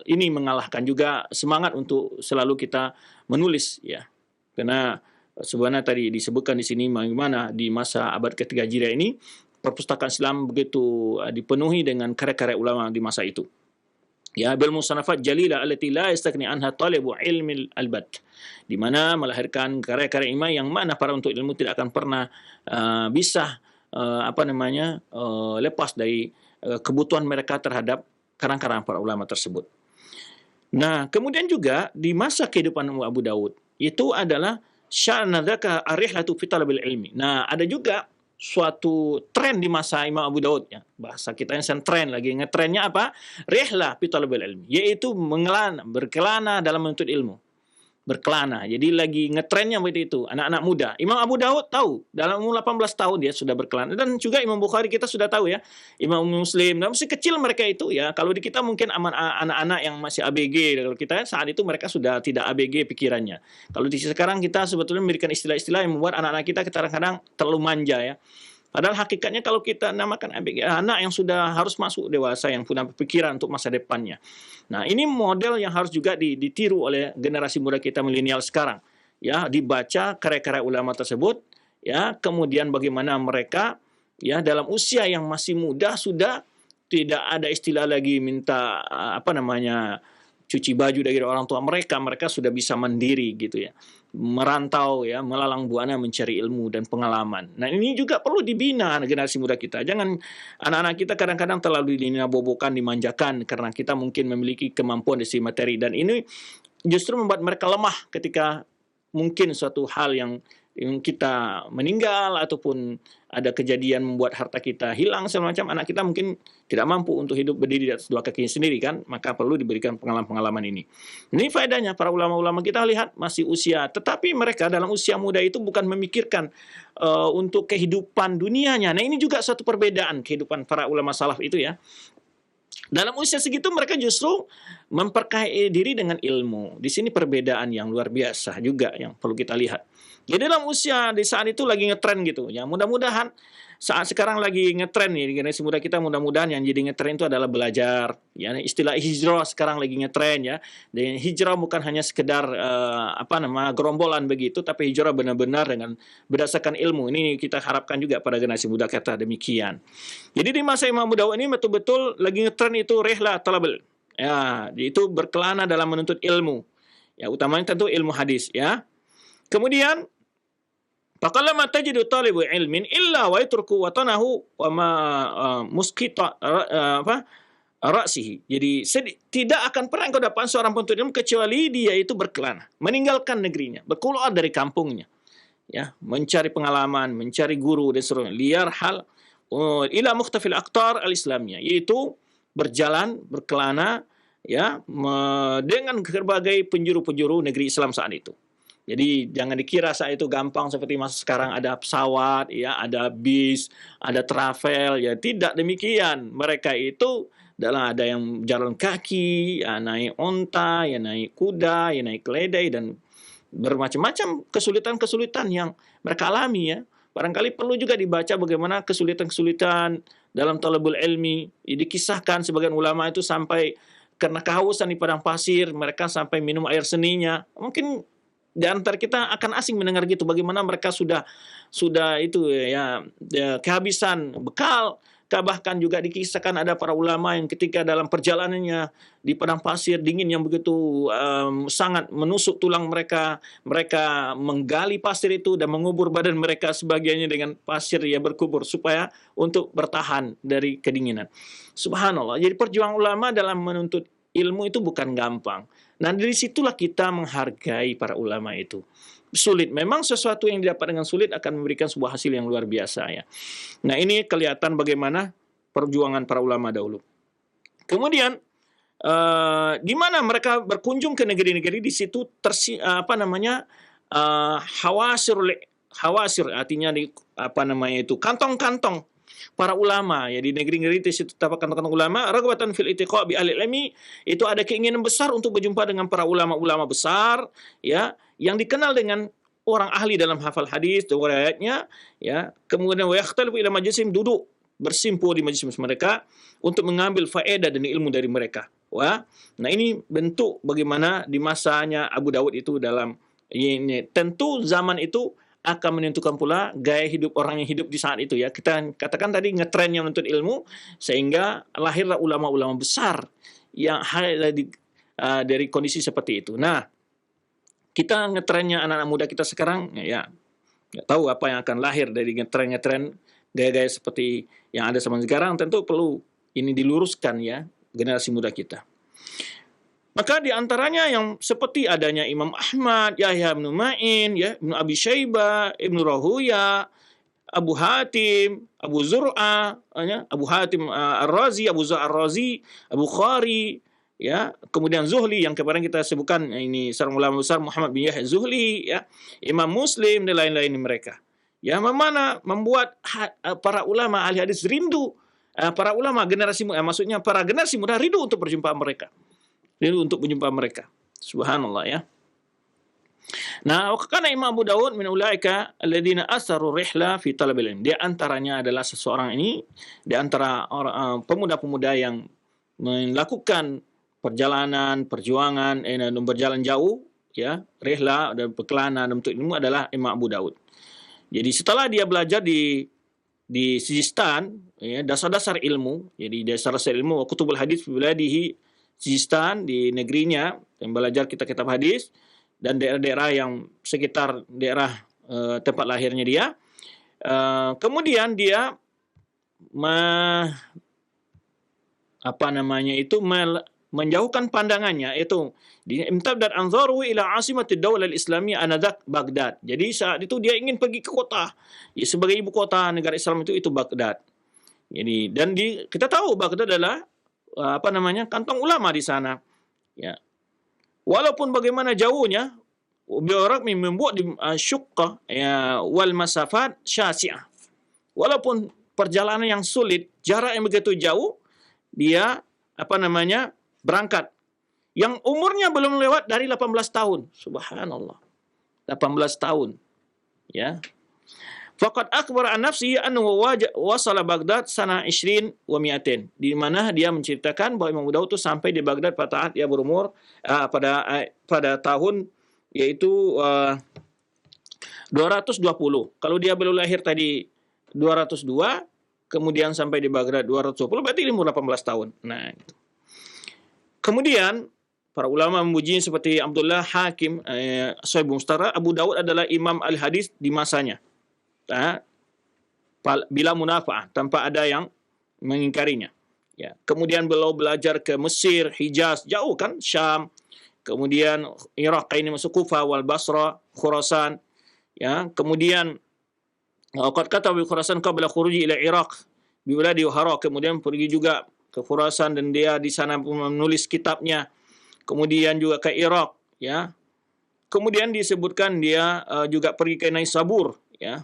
ini mengalahkan juga semangat untuk selalu kita menulis ya, karena sebenarnya tadi disebutkan di sini bagaimana di masa abad ketiga Hijriah ini perpustakaan Islam begitu dipenuhi dengan karya-karya ulama di masa itu. Ya, bil musanafat jalila allati la yastagni anha talibu ilmi albat, di mana melahirkan karya-karya ilmu yang mana para untuk ilmu tidak akan pernah bisa lepas dari kebutuhan mereka terhadap karang-karang para ulama tersebut. Nah, kemudian juga di masa kehidupan Abu Daud itu adalah sya'nadzaka ar-rihlatu fi talabil ilmi. Nah, ada juga suatu tren di masa Imam Abu Daud ya. Bahasa kita yang tren lagi, ngetrennya apa? Rihlah fi talabil ilmi, yaitu berkelana dalam menuntut ilmu. Berkelana. Jadi lagi ngetrennya begitu itu, anak-anak muda. Imam Abu Daud tahu, dalam umur 18 tahun dia sudah berkelana. Dan juga Imam Bukhari kita sudah tahu ya, Imam Muslim, dan masih kecil mereka itu ya. Kalau di kita mungkin anak-anak yang masih ABG, kalau kita saat itu mereka sudah tidak ABG pikirannya. Kalau di sekarang kita sebetulnya memberikan istilah-istilah yang membuat anak-anak kita kadang-kadang terlalu manja ya. Padahal hakikatnya kalau kita namakan ABG, anak yang sudah harus masuk dewasa, yang punya pikiran untuk masa depannya. Nah, ini model yang harus juga ditiru oleh generasi muda kita milenial sekarang. Ya, dibaca karya-karya ulama tersebut, ya, kemudian bagaimana mereka ya dalam usia yang masih muda sudah tidak ada istilah lagi minta cuci baju dari orang tua mereka sudah bisa mandiri gitu ya, merantau ya, melalang buana mencari ilmu dan pengalaman. Nah, ini juga perlu dibina generasi muda kita. Jangan anak-anak kita kadang-kadang terlalu dinabobokan, dimanjakan karena kita mungkin memiliki kemampuan dari materi, dan ini justru membuat mereka lemah ketika mungkin suatu hal yang kita meninggal ataupun ada kejadian membuat harta kita hilang segala macam, anak kita mungkin tidak mampu untuk hidup berdiri di atas dua kakinya sendiri kan, maka perlu diberikan pengalaman-pengalaman ini. Ini faedahnya para ulama-ulama kita lihat masih usia, tetapi mereka dalam usia muda itu bukan memikirkan untuk kehidupan dunianya. Nah, ini juga satu perbedaan kehidupan para ulama salaf itu ya. Dalam usia segitu mereka justru memperkaya diri dengan ilmu. Di sini perbedaan yang luar biasa juga yang perlu kita lihat. Jadi dalam usia di saat itu lagi ngetren gitu. Ya, mudah-mudahan saat sekarang lagi ngetren nih generasi muda kita, mudah-mudahan yang jadi ngetren itu adalah belajar. Ya, istilah hijrah sekarang lagi ngetren ya. Dan hijrah bukan hanya sekedar gerombolan begitu, tapi hijrah benar-benar dengan berdasarkan ilmu. Ini kita harapkan juga pada generasi muda kita demikian. Jadi di masa Imam Abu Daud ini betul-betul lagi ngetren itu rihlah talabul. Ya, itu berkelana dalam menuntut ilmu. Ya, utamanya tentu ilmu hadis ya. Kemudian faqallama tajidu talibu ilmin illa wa yatruku watanahu wa ma muskita ra'sihi. Jadi tidak akan pernah kau dapat seorang penuntut ilmu kecuali dia itu berkelana, meninggalkan negerinya, berkeluar dari kampungnya. Ya, mencari pengalaman, mencari guru dan seterusnya. Liar hal ila mukhtafil aqtar al-islamiyah, yaitu berjalan, berkelana ya dengan berbagai penjuru-penjuru negeri Islam saat itu. Jadi jangan dikira saat itu gampang seperti masa sekarang ada pesawat, ya, ada bis, ada travel, ya tidak demikian. Mereka itu ada yang jalan kaki, ya, naik onta, ya naik kuda, ya naik keledai, dan bermacam-macam kesulitan-kesulitan yang mereka alami ya. Barangkali perlu juga dibaca bagaimana kesulitan-kesulitan dalam talabul ilmi. Dikisahkan sebagian ulama itu sampai karena kehausan di padang pasir, mereka sampai minum air seninya. Mungkin di antara kita akan asing mendengar gitu, bagaimana mereka sudah itu ya kehabisan bekal. Bahkan juga dikisahkan ada para ulama yang ketika dalam perjalanannya di padang pasir dingin yang begitu sangat menusuk tulang mereka menggali pasir itu dan mengubur badan mereka sebagiannya dengan pasir ya, berkubur supaya untuk bertahan dari kedinginan. Subhanallah. Jadi perjuangan ulama dalam menuntut ilmu itu bukan gampang. Nah, dari situlah kita menghargai para ulama itu. Sulit. Memang sesuatu yang didapat dengan sulit akan memberikan sebuah hasil yang luar biasa ya. Nah, ini kelihatan bagaimana perjuangan para ulama dahulu. Kemudian di mana mereka berkunjung ke negeri-negeri, di situ hawasir, artinya kantong-kantong para ulama ya di negeri-negeri itu dapatkan ulama raghbatan fil itiqa bi ahli ilmi, itu ada keinginan besar untuk berjumpa dengan para ulama-ulama besar ya yang dikenal dengan orang ahli dalam hafal hadis dan riwayatnya ya. Kemudian wa yakhtalifu ila majlisim, duduk bersimpuh di majlis mereka untuk mengambil faedah dan ilmu dari mereka. Wah, nah ini bentuk bagaimana di masanya Abu Dawud itu dalam ini. Tentu zaman itu akan menentukan pula gaya hidup orang yang hidup di saat itu ya. Kita katakan tadi ngetrennya menuntut ilmu sehingga lahirlah ulama-ulama besar yang dari kondisi seperti itu. Nah, kita ngetrennya anak-anak muda kita sekarang ya nggak tahu apa yang akan lahir dari ngetren gaya-gaya seperti yang ada zaman sekarang. Tentu perlu ini diluruskan ya generasi muda kita. Maka di antaranya yang seperti adanya Imam Ahmad, Yahya bin Ma'in, ya, Ibnu Abi Syaibah, Ibnu Rahuya, Abu Hatim, Abu Zur'ah, ya, Abu Hatim Ar-Razi, Abu Zur'ah Ar-Razi, Abu Khari, ya, kemudian Zuhli yang kemarin kita sebutkan ini seorang ulama besar Muhammad bin Yahya Zuhli, ya, Imam Muslim dan lain-lain mereka. Ya, mana membuat para ulama ahli hadis rindu, para ulama generasi muda, maksudnya para generasi muda rindu untuk berjumpa mereka. Untuk menjumpa mereka. Subhanallah ya. Nah, karena Imam Abu Dawud min ulaika alladziina asaru rihla fi talabil ilm. Di antaranya adalah seseorang ini di antara orang pemuda-pemuda yang melakukan perjalanan, perjuangan berjalan jauh ya, rihla dan perkelana untuk ilmu adalah Imam Abu Dawud. Jadi setelah dia belajar di Sijistan ya, dasar-dasar ilmu, jadi dasar-dasar ilmu wa kutubul hadis fi biladihi Sijistan di negerinya yang belajar kitab-kitab hadis dan daerah-daerah yang sekitar daerah tempat lahirnya dia. Kemudian dia menjauhkan pandangannya itu imtadad anzaru ila asimatid daulah al-islamiyah anadak Baghdad. Jadi saat itu dia ingin pergi ke kota ya, sebagai ibu kota negara Islam itu Baghdad. Jadi dan kita tahu Baghdad adalah kantong ulama di sana ya. Walaupun bagaimana jauhnya bioraq membuat di syuqqah ya wal masafat syasi'ah. Walaupun perjalanan yang sulit, jarak yang begitu jauh, dia berangkat yang umurnya belum lewat dari 18 tahun. Subhanallah. 18 tahun ya. Faqad akbar an nafsihi annahu wasala Baghdad sana 20 wa 200. Di mana dia menceritakan bahwa Imam Abu Dawud itu sampai di Baghdad pada saat dia berumur pada tahun yaitu 220. Kalau dia belum lahir tadi 202, kemudian sampai di Baghdad 220, berarti umur 18 tahun. Nah, itu. Kemudian para ulama memuji seperti Abdullah Hakim, Sahih Mustara, Abu Dawud adalah imam al-hadis di masanya. Bila munafa'ah, tanpa ada yang mengingkarinya. Ya. Kemudian beliau belajar ke Mesir, Hijaz, jauh kan, Syam. Kemudian Irak, ini masuk Kufah wal Basra, Khurasan. Ya. Kemudian qad kataba bi Khurasan qabla khuruji ila Iraq bi waladi Hara. Kemudian pergi juga ke Khurasan dan dia di sana menulis kitabnya. Kemudian juga ke Irak, ya. Kemudian disebutkan dia juga pergi ke Naisabur, ya.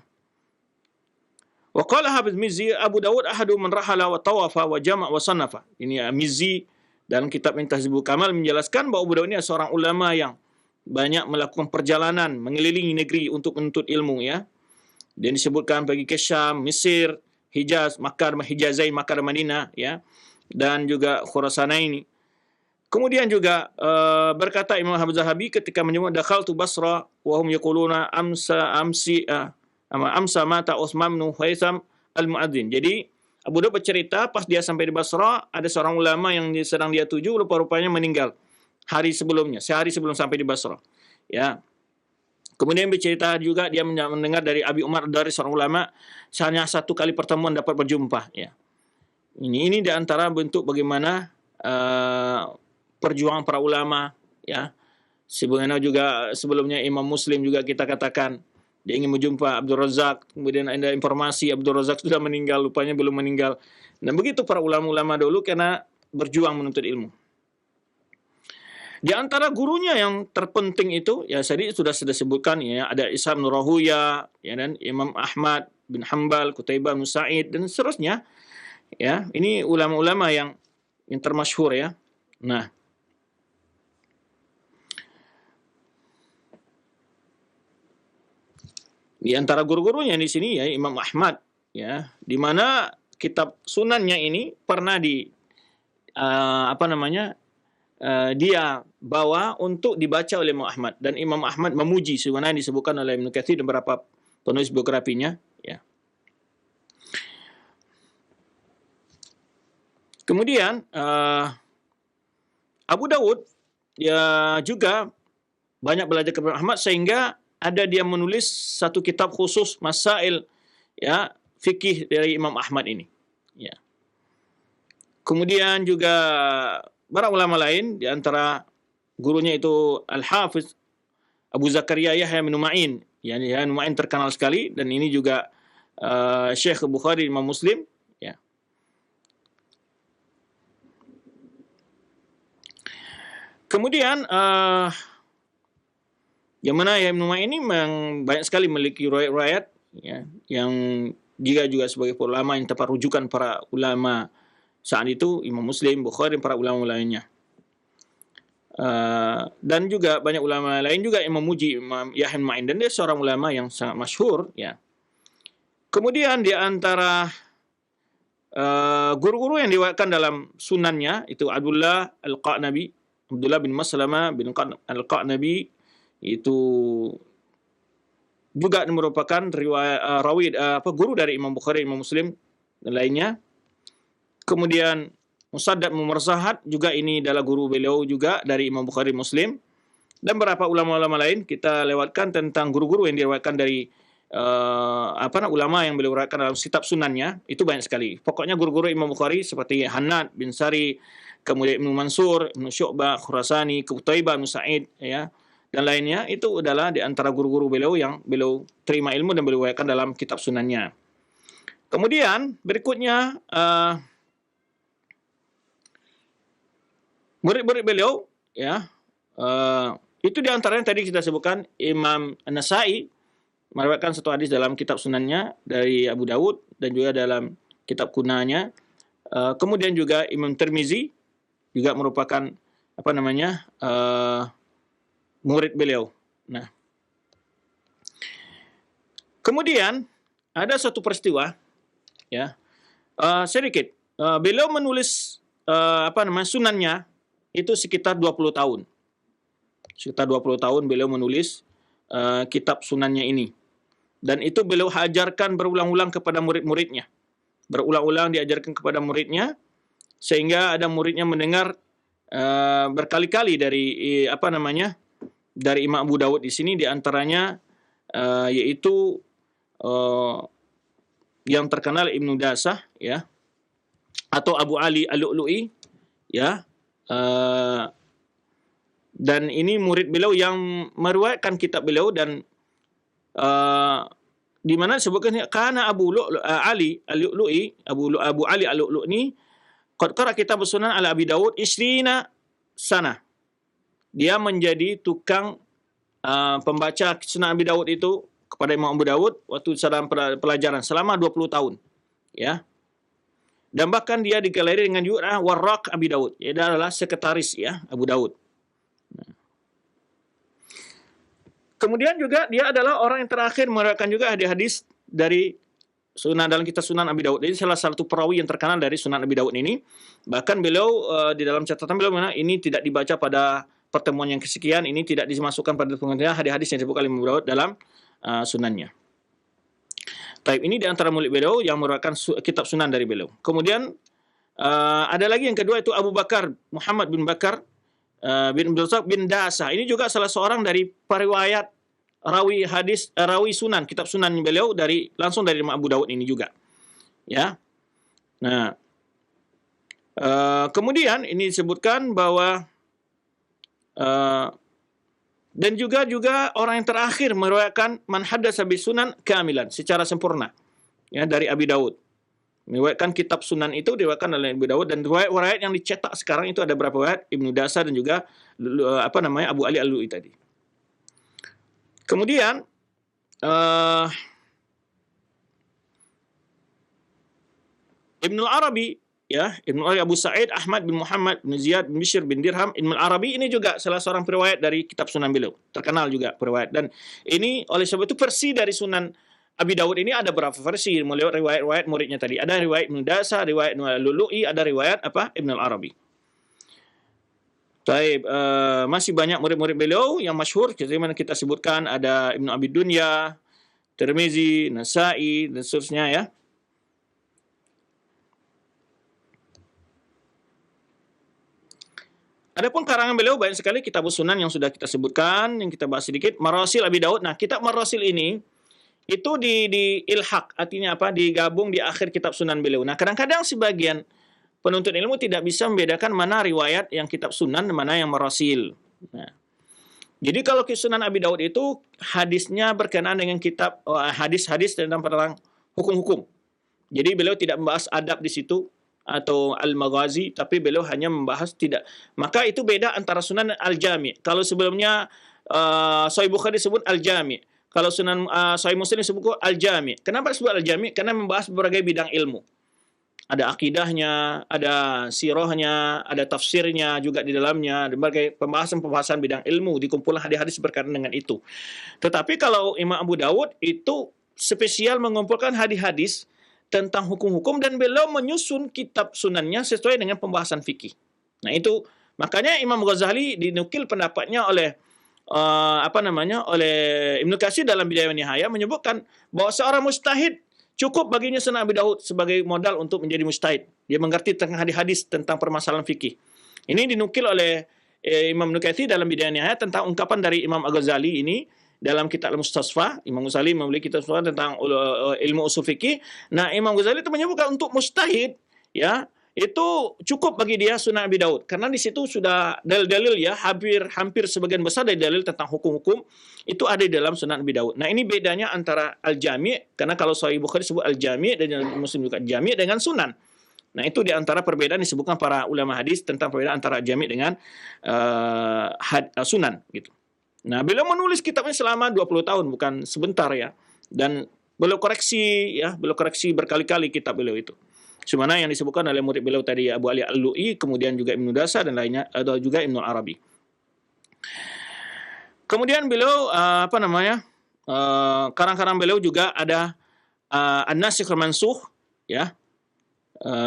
Wa qala Hafiz Mizzi Abu Dawud ahadu man rahala wa tawafa wa jama' wa sanafa. Ini Mizzi dalam kitab Tahdzibul Kamal menjelaskan bahwa Abu Dawud ini seorang ulama yang banyak melakukan perjalanan mengelilingi negeri untuk menuntut ilmu ya. Dan disebutkan pergi ke Syam, Mesir, Hijaz, Makkah, Hijazain, Makkah, Madinah ya. Dan juga Khurasanaini. Kemudian juga berkata Imam Zahabi ketika menyebut dakhaltu Basra wa hum yaquluna amsa mata Utsman bin Haisam al-Mu'adzin. Jadi Abu Dawud bercerita pas dia sampai di Basra ada seorang ulama yang sedang dia tuju rupa-rupanya meninggal sehari sebelum sampai di Basra. Ya. Kemudian bercerita juga dia mendengar dari Abi Umar dari seorang ulama hanya satu kali pertemuan dapat berjumpa ya. Ini di antara bentuk bagaimana perjuangan para ulama ya. Sebelumnya Imam Muslim juga kita katakan dia ingin menjumpa Abdul Razak, kemudian ada informasi Abdul Razak sudah meninggal, rupanya belum meninggal. Dan begitu para ulama-ulama dulu karena berjuang menuntut ilmu. Di antara gurunya yang terpenting itu ya tadi sudah sebutkan ya ada Isa bin Rahuya ya dan Imam Ahmad bin Hanbal, Qutaibah bin Sa'id dan seterusnya. Ya, ini ulama-ulama yang termasyhur ya. Nah, di antara guru-gurunya di sini ya Imam Ahmad ya, di mana kitab sunannya ini pernah dia bawa untuk dibaca oleh Imam Ahmad, dan Imam Ahmad memuji sebagaimana disebutkan oleh Ibnu Katsir dan beberapa penulis biografinya ya. Kemudian Abu Dawud ya juga banyak belajar kepada Ahmad sehingga ada dia menulis satu kitab khusus masail ya fikih dari Imam Ahmad ini ya. Kemudian juga para ulama lain di antara gurunya itu Al-Hafiz Abu Zakaria Yahya bin Ma'in. Ya, Yahya bin Ma'in terkenal sekali, dan ini juga Syekh Bukhari, Imam Muslim ya. Kemudian yang mana Yahya bin Ma'in ini banyak sekali memiliki riwayat ya, yang juga sebagai ulama yang tempat rujukan para ulama saat itu, Imam Muslim, Bukhari, dan para ulama lainnya. Dan juga banyak ulama lain juga yang memuji Imam Yahya bin Ma'in, dan dia seorang ulama yang sangat masyhur ya. Kemudian di antara guru-guru yang diriwayatkan dalam sunannya itu Abdullah bin Maslamah bin Al-Qa'nabi, itu juga merupakan guru dari Imam Bukhari, Imam Muslim dan lainnya. Kemudian Musaddad bin Mursahad juga ini adalah guru beliau juga dari Imam Bukhari, Muslim, dan beberapa ulama-ulama lain. Kita lewatkan tentang guru-guru yang diriwayatkan dari ulama yang beliau riwayatkan dalam kitab sunannya, itu banyak sekali. Pokoknya guru-guru Imam Bukhari seperti Hannad bin Sari, kemudian Ibnu Mansur, Ibnu Syu'bah, Khurasani, Qutaibah bin Sa'id ya, dan lainnya, itu adalah di antara guru-guru beliau yang beliau terima ilmu dan beliau riwayatkan dalam kitab sunannya. Kemudian berikutnya murid-murid beliau ya, itu di antaranya tadi kita sebutkan Imam An-Nasa'i meriwayatkan satu hadis dalam kitab sunannya dari Abu Dawud dan juga dalam kitab kunanya. Kemudian juga Imam Tirmizi juga merupakan murid beliau. Nah, kemudian ada satu peristiwa ya, sedikit. Beliau menulis sunannya itu sekitar 20 tahun. Sekitar 20 tahun beliau menulis kitab sunannya ini. Dan itu beliau ajarkan berulang-ulang kepada murid-muridnya. Berulang-ulang diajarkan kepada muridnya, sehingga ada muridnya mendengar berkali-kali dari dari Imam Abu Dawud di sini, di antaranya yaitu yang terkenal Ibnu Dasah ya, atau Abu Ali Al-Lu'lu'i ya. Dan ini murid beliau yang meriwayatkan kitab beliau, dan di mana disebutkan karena Abu Ali Al-Lu'lu'i, Abu Ali Al-Lu'lu'i qad qara kitab sunan ala Abi Dawud 20 sana. Dia menjadi tukang pembaca Sunan Abi Dawud itu kepada Imam Abu Dawud waktu dalam pelajaran selama 20 tahun ya. Dan bahkan dia digelari dengan julukan Warraq Abi Dawud. Dia adalah sekretaris ya Abu Dawud. Kemudian juga dia adalah orang yang terakhir meriwayatkan juga hadis dari Sunan dalam kitab Sunan Abi Dawud. Ini salah satu perawi yang terkenal dari Sunan Abi Dawud ini. Bahkan beliau di dalam catatan beliau ini tidak dibaca pada pertemuan yang kesekian, ini tidak dimasukkan pada pengertian hadis-hadis yang disebutkan oleh Imam Abu Dawud dalam sunannya. Baik, ini di antara murid beliau yang meriwayatkan kitab sunan dari beliau. Kemudian ada lagi yang kedua, itu Abu Bakar Muhammad bin Bakar bin Abdul Razak bin Dasa. Ini juga salah seorang dari periwayat rawi sunan, kitab sunan beliau langsung dari Imam Abu Dawud ini juga. Ya. Nah, kemudian ini disebutkan bahwa dan juga orang yang terakhir meriwayatkan man haddatsa bi sunan kamilan secara sempurna ya dari Abi Dawud. Meriwayatkan kitab sunan itu diriwayatkan oleh Abu Dawud, dan riwayat yang dicetak sekarang itu ada berapa riwayat? Ibnu Dasa dan juga Abu Ali Al-Lu'i tadi. Kemudian Ibnu Arabi, ya, Ibnu Arabi Abu Sa'id Ahmad bin Muhammad bin Ziyad bin Bishr bin Dirham. Ibnu Arabi ini juga salah seorang periwayat dari kitab Sunan beliau, terkenal juga periwayat. Dan ini oleh sebab itu versi dari Sunan Abi Dawud ini ada berapa versi melihat riwayat-riwayat muridnya tadi. Ada riwayat Ibnu Dasa, riwayat Lulu'i, ada riwayat apa Ibnu Arabi. Baik, masih banyak murid-murid beliau yang masyhur, seperti mana kita sebutkan ada Ibnu Abi Dunya, Tirmizi, Nasa'i dan seterusnya ya. Adapun karangan beliau banyak sekali kitab sunan yang sudah kita sebutkan, yang kita bahas sedikit. Marasil Abi Daud. Nah, kitab Marasil ini itu di ilhaq, artinya apa? Digabung di akhir kitab sunan beliau. Nah, kadang-kadang sebagian penuntut ilmu tidak bisa membedakan mana riwayat yang kitab sunan dan mana yang marasil. Nah, jadi kalau Sunan Abi Daud itu hadisnya berkenaan dengan kitab hadis-hadis tentang hukum-hukum. Jadi beliau tidak membahas adab di situ atau al-maghazi, tapi beliau hanya membahas tidak. Maka itu beda antara Sunan al-Jami'. Kalau sebelumnya Sahih Bukhari disebut al-Jami', kalau Sunan Sahih Muslim disebut al-Jami'. Kenapa disebut al-Jami'? Karena membahas berbagai bidang ilmu. Ada akidahnya, ada sirahnya, ada tafsirnya juga di dalamnya, berbagai pembahasan-pembahasan bidang ilmu, dikumpulkan hadis-hadis berkaitan dengan itu. Tetapi kalau Imam Abu Dawud itu spesial mengumpulkan hadis-hadis tentang hukum-hukum dan beliau menyusun kitab sunannya sesuai dengan pembahasan fikih. Nah itu makanya Imam Ghazali dinukil pendapatnya oleh oleh Ibnu Katsir dalam Bidayah wa Nihayah menyebutkan bahwa seorang mujtahid cukup baginya Sunan Abi Daud sebagai modal untuk menjadi mujtahid. Dia mengerti tentang hadis-hadis tentang permasalahan fikih. Ini dinukil oleh Imam Ibnu Katsir dalam Bidayah wa Nihayah tentang ungkapan dari Imam Al-Ghazali ini dalam kitab Al-Mustasfa. Imam Ghazali memiliki kitab tentang ilmu usul fikih. Nah, Imam Ghazali itu menyebutkan untuk mujtahid ya, itu cukup bagi dia Sunan Abi Daud karena di situ sudah dalil-dalil ya, hampir sebagian besar dari dalil tentang hukum-hukum itu ada di dalam Sunan Abi Daud. Nah, ini bedanya antara Al-Jami' karena kalau Sahih Bukhari disebut Al-Jami' dan Muslim juga Jami' dengan Sunan. Nah, itu di antara perbedaan disebutkan para ulama hadis tentang perbedaan antara Jami' dengan Sunan gitu. Nah, beliau menulis kitabnya selama 20 tahun, bukan sebentar ya. Dan beliau koreksi berkali-kali kitab beliau itu. Semana yang disebutkan oleh murid beliau tadi Abu Ali Al-Lu'i, kemudian juga Ibnu Dasa dan lainnya, atau juga Ibnu Arabi. Kemudian beliau karang-karang beliau juga ada An-Nasikh wal Mansukh ya.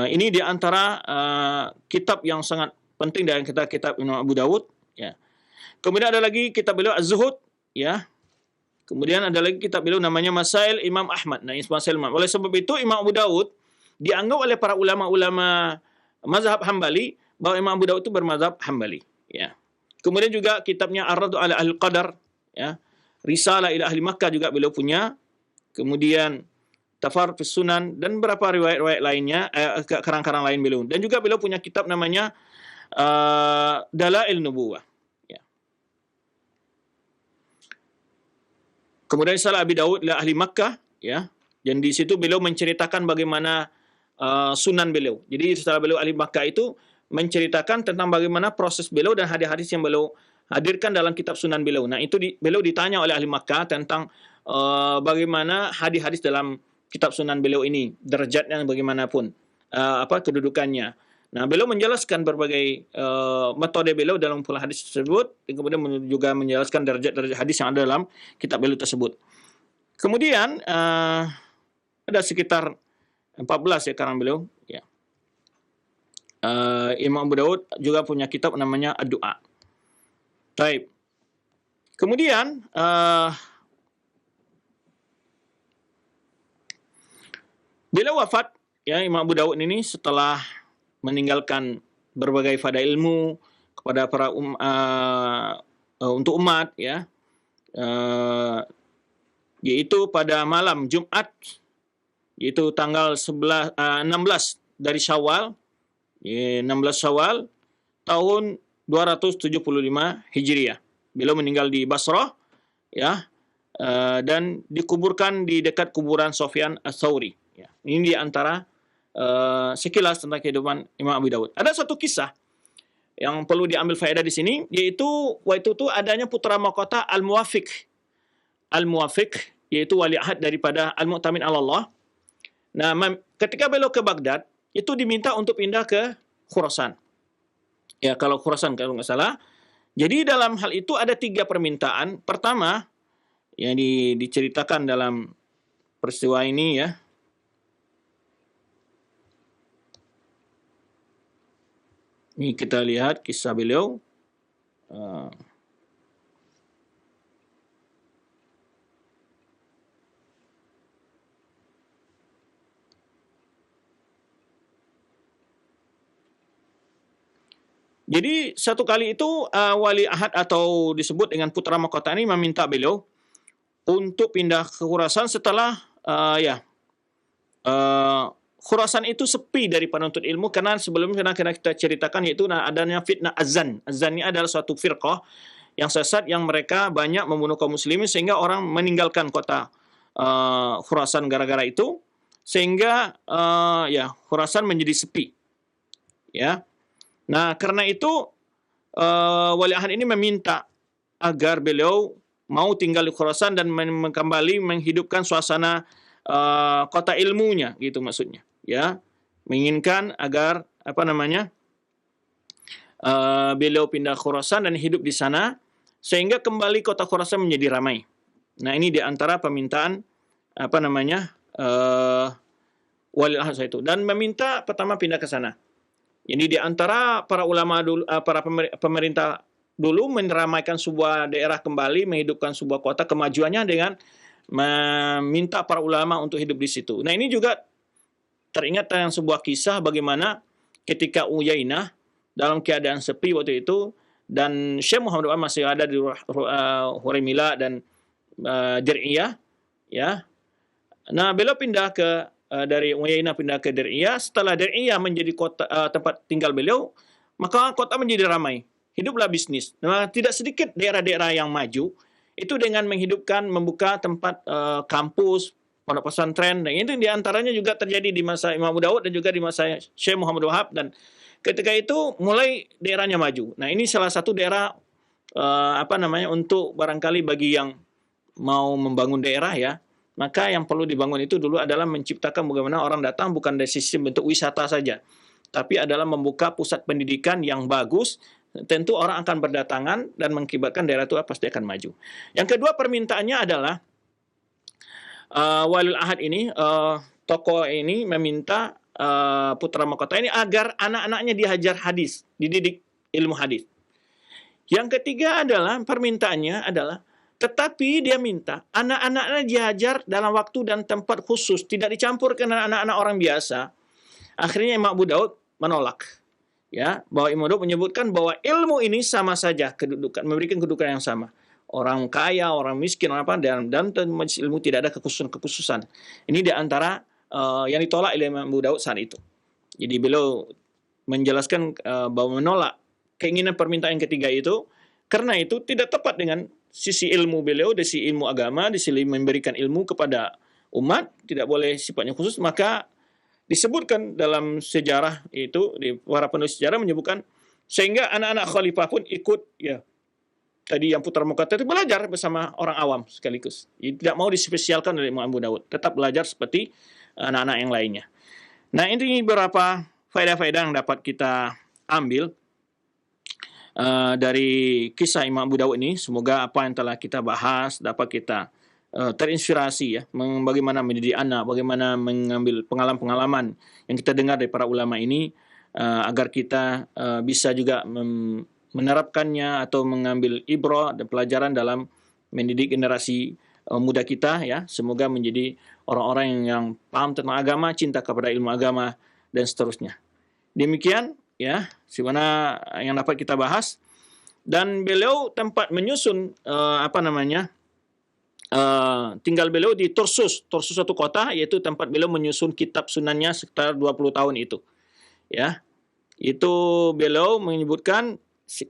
Ini di antara kitab yang sangat penting dari kitab Imam Abu Dawud ya. Kemudian ada lagi kitab beliau Az-Zuhud ya. Kemudian ada lagi kitab beliau namanya Masail Imam Ahmad. Nah, Masail Imam. Oleh sebab itu Imam Abu Dawud dianggap oleh para ulama-ulama mazhab Hambali bahwa Imam Abu Dawud itu bermazhab Hambali ya. Kemudian juga kitabnya Ar-Raddu ala Ahli Qadar ya. Risalah ila Ahli Makkah juga beliau punya. Kemudian Tafar fi Sunan dan beberapa riwayat-riwayat lainnya, karang-karang lain beliau. Dan juga beliau punya kitab namanya Dalail Nubuwah. Kemudian Risalah Abi Daud ila Ahli Makkah ya. Dan di situ beliau menceritakan bagaimana sunan beliau. Jadi Risalah beliau Ahli Makkah itu menceritakan tentang bagaimana proses beliau dan hadis-hadis yang beliau hadirkan dalam kitab sunan beliau. Nah, itu beliau ditanya oleh Ahli Makkah tentang bagaimana hadis-hadis dalam kitab sunan beliau ini, derajatnya bagaimanapun, kedudukannya. Nah, beliau menjelaskan berbagai metode beliau dalam pula hadis tersebut, dan kemudian juga menjelaskan derajat-derajat hadis yang ada dalam kitab beliau tersebut. Kemudian ada sekitar 14 ya karang beliau. Ya. Imam Abu Dawud juga punya kitab namanya Ad-Du'a. Baik. Kemudian beliau wafat ya Imam Abu Dawud ini setelah meninggalkan berbagai faedah ilmu kepada para untuk umat ya, yaitu pada malam Jumat, yaitu tanggal 16 dari Syawal, 16 Syawal tahun 275 Hijriah. Beliau meninggal di Basrah ya, dan dikuburkan di dekat kuburan Sufyan Ats-Tsauri ya. Ini di antara sekilas tentang kehidupan Imam Abu Dawud. Ada satu kisah yang perlu diambil faedah di sini, yaitu waktu itu adanya putra mahkota Al-Muwafiq. Al-Muwafiq yaitu wali ahad daripada Al-Mu'tamin ala Allah. Nah, ketika beliau ke Baghdad, itu diminta untuk pindah ke Khurasan. Ya, kalau Khurasan kalau nggak salah. Jadi dalam hal itu ada 3 permintaan. Pertama, yang diceritakan dalam peristiwa ini ya. Ini kita lihat kisah beliau. Jadi satu kali itu Wali Ahad atau disebut dengan putra mahkota ini meminta beliau untuk pindah ke Khurasan setelah Khurasan itu sepi dari penuntut ilmu karena sebelumnya kena kita ceritakan yaitu adanya fitnah Azan. Azan ini adalah suatu firqah yang sesat yang mereka banyak membunuh kaum muslimin sehingga orang meninggalkan kota Khurasan gara-gara itu sehingga Khurasan menjadi sepi. Ya. Nah, karena itu Wali Ahad ini meminta agar beliau mau tinggal di Khurasan dan kembali menghidupkan suasana kota ilmunya, gitu maksudnya. Ya, menginginkan agar beliau pindah ke Khurasan dan hidup di sana sehingga kembali kota Khurasan menjadi ramai. Nah, ini di antara permintaan Wali Ahad itu dan meminta pertama pindah ke sana. Jadi di antara para ulama dulu, para pemerintah dulu meramaikan sebuah daerah kembali, menghidupkan sebuah kota, kemajuannya dengan meminta para ulama untuk hidup di situ. Nah, ini juga teringat dengan sebuah kisah bagaimana ketika Uyainah dalam keadaan sepi waktu itu dan Syekh Muhammad masih ada di Hurimila dan Dir'iyah, ya. Nah, beliau pindah ke dari Uyainah pindah ke Dir'iyah. Setelah Dir'iyah menjadi kota tempat tinggal beliau, maka kota menjadi ramai. Hiduplah bisnis. Nah, tidak sedikit daerah-daerah yang maju itu dengan menghidupkan, membuka tempat kampus, pondok pesantren. Dan itu diantaranya juga terjadi di masa Imam Abu Dawud dan juga di masa Syekh Muhammad Wahab. Dan ketika itu mulai daerahnya maju. Nah, ini salah satu daerah untuk barangkali bagi yang mau membangun daerah ya. Maka yang perlu dibangun itu dulu adalah menciptakan bagaimana orang datang bukan dari sisi bentuk wisata saja, tapi adalah membuka pusat pendidikan yang bagus. Tentu orang akan berdatangan dan mengakibatkan daerah itu pasti akan maju. Yang kedua permintaannya adalah Waliul Ahad ini, tokoh ini meminta putra mahkota ini agar anak-anaknya diajar hadis, dididik ilmu hadis. Yang ketiga adalah permintaannya adalah tetapi dia minta anak-anaknya diajar dalam waktu dan tempat khusus, tidak dicampurkan dengan anak-anak orang biasa. Akhirnya Imam Abu Daud menolak. Ya, bahwa Imam Daud menyebutkan bahwa ilmu ini sama saja kedudukan, memberikan kedudukan yang sama. Orang kaya, orang miskin, orang apa dan majelis ilmu tidak ada kekhususan. Ini di antara yang ditolak oleh Imam Abu Daud saat itu. Jadi beliau menjelaskan bahwa menolak keinginan permintaan yang ketiga itu karena itu tidak tepat dengan sisi ilmu beliau, dari sisi ilmu agama, dari sisi memberikan ilmu kepada umat, tidak boleh sifatnya khusus. Maka disebutkan dalam sejarah itu, di para penulis sejarah menyebutkan, sehingga anak-anak khalifah pun ikut, ya, tadi yang putra mahkota itu belajar bersama orang awam sekaligus. Jadi, tidak mau dispesialkan oleh Imam Abu Dawud, tetap belajar seperti anak-anak yang lainnya. Nah, ini beberapa faedah-faedah yang dapat kita ambil dari kisah Imam Abu Dawud ini. Semoga apa yang telah kita bahas dapat kita terinspirasi ya, bagaimana mendidik anak, bagaimana mengambil pengalaman-pengalaman yang kita dengar dari para ulama ini agar kita bisa juga menerapkannya atau mengambil ibrah dan pelajaran dalam mendidik generasi muda kita ya. Semoga menjadi orang-orang yang paham tentang agama, cinta kepada ilmu agama dan seterusnya. Demikian ya, sebagaimana yang dapat kita bahas. Dan beliau tempat menyusun tinggal beliau di Tursus satu kota, yaitu tempat beliau menyusun kitab sunannya sekitar 20 tahun itu. Ya. Itu beliau menyebutkan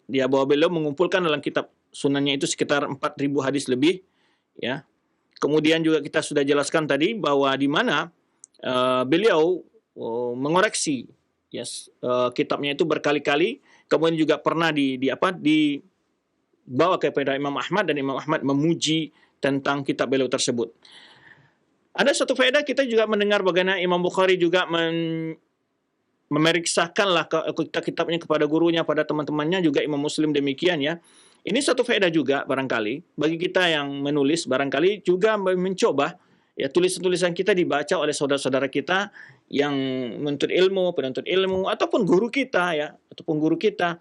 bahwa beliau mengumpulkan dalam kitab sunannya itu sekitar 4.000 hadis lebih, ya. Kemudian juga kita sudah jelaskan tadi bahwa di mana beliau mengoreksi kitabnya itu berkali-kali, kemudian juga pernah dibawa kepada Imam Ahmad dan Imam Ahmad memuji tentang kitab beliau tersebut. Ada satu faedah, kita juga mendengar bagaimana Imam Bukhari juga memeriksakanlah kitab-kitabnya kepada gurunya, pada teman-temannya, juga Imam Muslim demikian ya. Ini satu faedah juga barangkali bagi kita yang menulis, barangkali juga mencoba ya tulisan-tulisan kita dibaca oleh saudara-saudara kita yang menuntut ilmu, penuntut ilmu, ataupun guru kita ya, ataupun guru kita.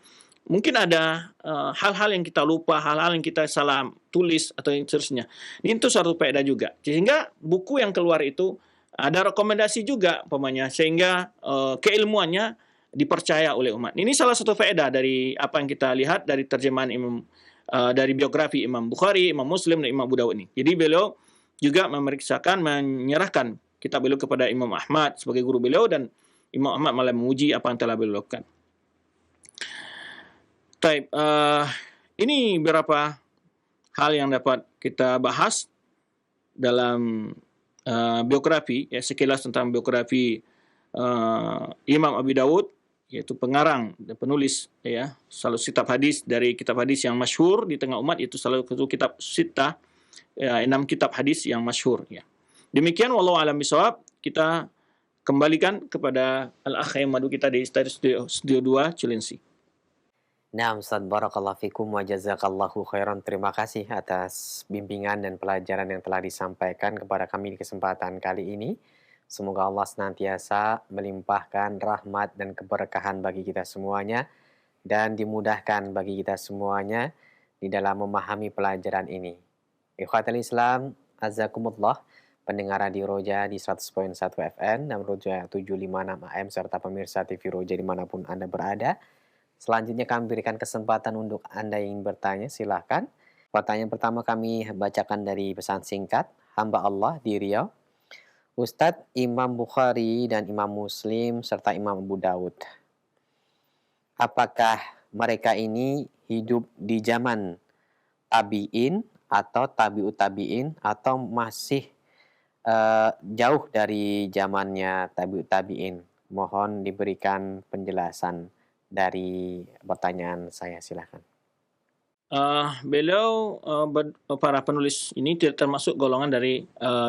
Mungkin ada hal-hal yang kita lupa, hal-hal yang kita salah tulis atau yang seterusnya. Ini itu satu faedah juga. Sehingga buku yang keluar itu ada rekomendasi juga umpamanya, sehingga keilmuannya dipercaya oleh umat. Ini salah satu faedah dari apa yang kita lihat dari terjemahan dari biografi Imam Bukhari, Imam Muslim, dan Imam Abu Dawud ini. Jadi beliau juga menyerahkan kitab beliau kepada Imam Ahmad sebagai guru beliau, dan Imam Ahmad malah memuji apa yang telah beliau lakukan. Ini beberapa hal yang dapat kita bahas dalam biografi, ya, sekilas tentang biografi Imam Abi Dawud, yaitu pengarang dan penulis ya salah kitab hadis dari kitab hadis yang masyhur di tengah umat, itu salah satu kitab sitah, 6 kitab hadis yang masyhur ya. Demikian, wallahu a'lam bishawab. Kita kembalikan kepada al-akh yang madu kita di studio 2 Cilengsi. Nah, Ustaz, barakallahu fikum wa jazakallahu khairan. Terima kasih atas bimbingan dan pelajaran yang telah disampaikan kepada kami di kesempatan kali ini. Semoga Allah senantiasa melimpahkan rahmat dan keberkahan bagi kita semuanya, dan dimudahkan bagi kita semuanya di dalam memahami pelajaran ini. Ikhwatul Islam, azakumullah, pendengar Radio Roja di 100.1 FM dan Roja 756 AM, serta pemirsa TV Roja dimanapun Anda berada. Selanjutnya kami berikan kesempatan untuk Anda yang ingin bertanya, silahkan. Pertanyaan pertama kami bacakan dari pesan singkat, hamba Allah di Riau. Ustadz, Imam Bukhari dan Imam Muslim serta Imam Abu Dawud, apakah mereka ini hidup di zaman tabi'in atau tabi'ut tabi'in, atau masih jauh dari zamannya tabi'ut tabi'in? Mohon diberikan penjelasan dari pertanyaan saya, silahkan. Beliau para penulis ini tidak termasuk golongan dari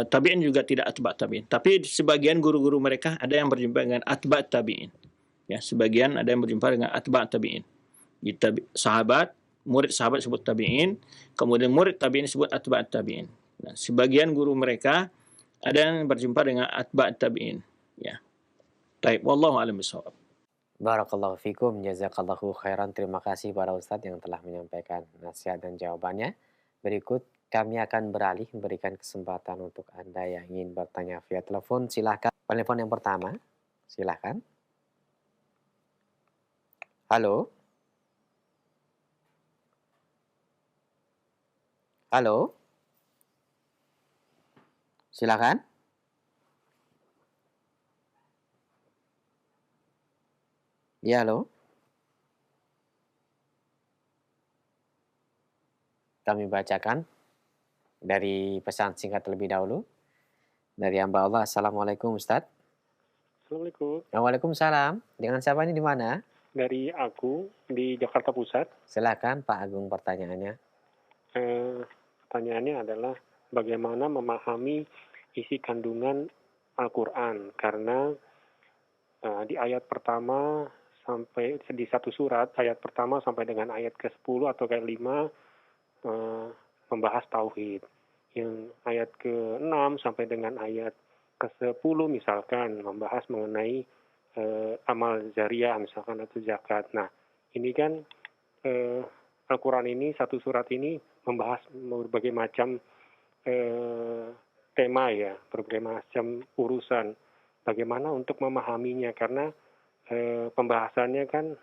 tabi'in, juga tidak atba' tabi'in. Tapi sebagian guru-guru mereka ada yang berjumpa dengan atba' tabi'in. Ya, sebagian ada yang berjumpa dengan atba' tabi'in. Sahabat, murid sahabat disebut tabi'in, kemudian murid tabi'in disebut atba' tabi'in. Nah, sebagian guru mereka ada yang berjumpa dengan atba' tabi'in. Ya. Baik, wallahu a'lam bishawab. Barakallahu fikum, jazakallahu khairan. Terima kasih para Ustadz yang telah menyampaikan nasihat dan jawabannya. Berikut kami akan beralih memberikan kesempatan untuk Anda yang ingin bertanya via telepon. Silahkan. Telepon yang pertama, silahkan. Halo. Halo. Silahkan. Ya, halo. Kami bacakan dari pesan singkat terlebih dahulu. Dari hamba Allah. Assalamualaikum Ustadz. Assalamualaikum. Waalaikumsalam. Dengan siapa ini, di mana? Dari Agung di Jakarta Pusat. Silakan Pak Agung pertanyaannya. Pertanyaannya adalah bagaimana memahami isi kandungan Al-Quran, karena di ayat pertama sampai di satu surat, ayat pertama sampai dengan ayat ke-10 atau ke-5 membahas tauhid. Yang ayat ke-6 sampai dengan ayat ke-10 misalkan membahas mengenai amal jariah misalkan atau zakat. Nah, ini kan Al-Quran ini, satu surat ini membahas berbagai macam tema ya, berbagai macam urusan. Bagaimana untuk memahaminya, karena pembahasannya kan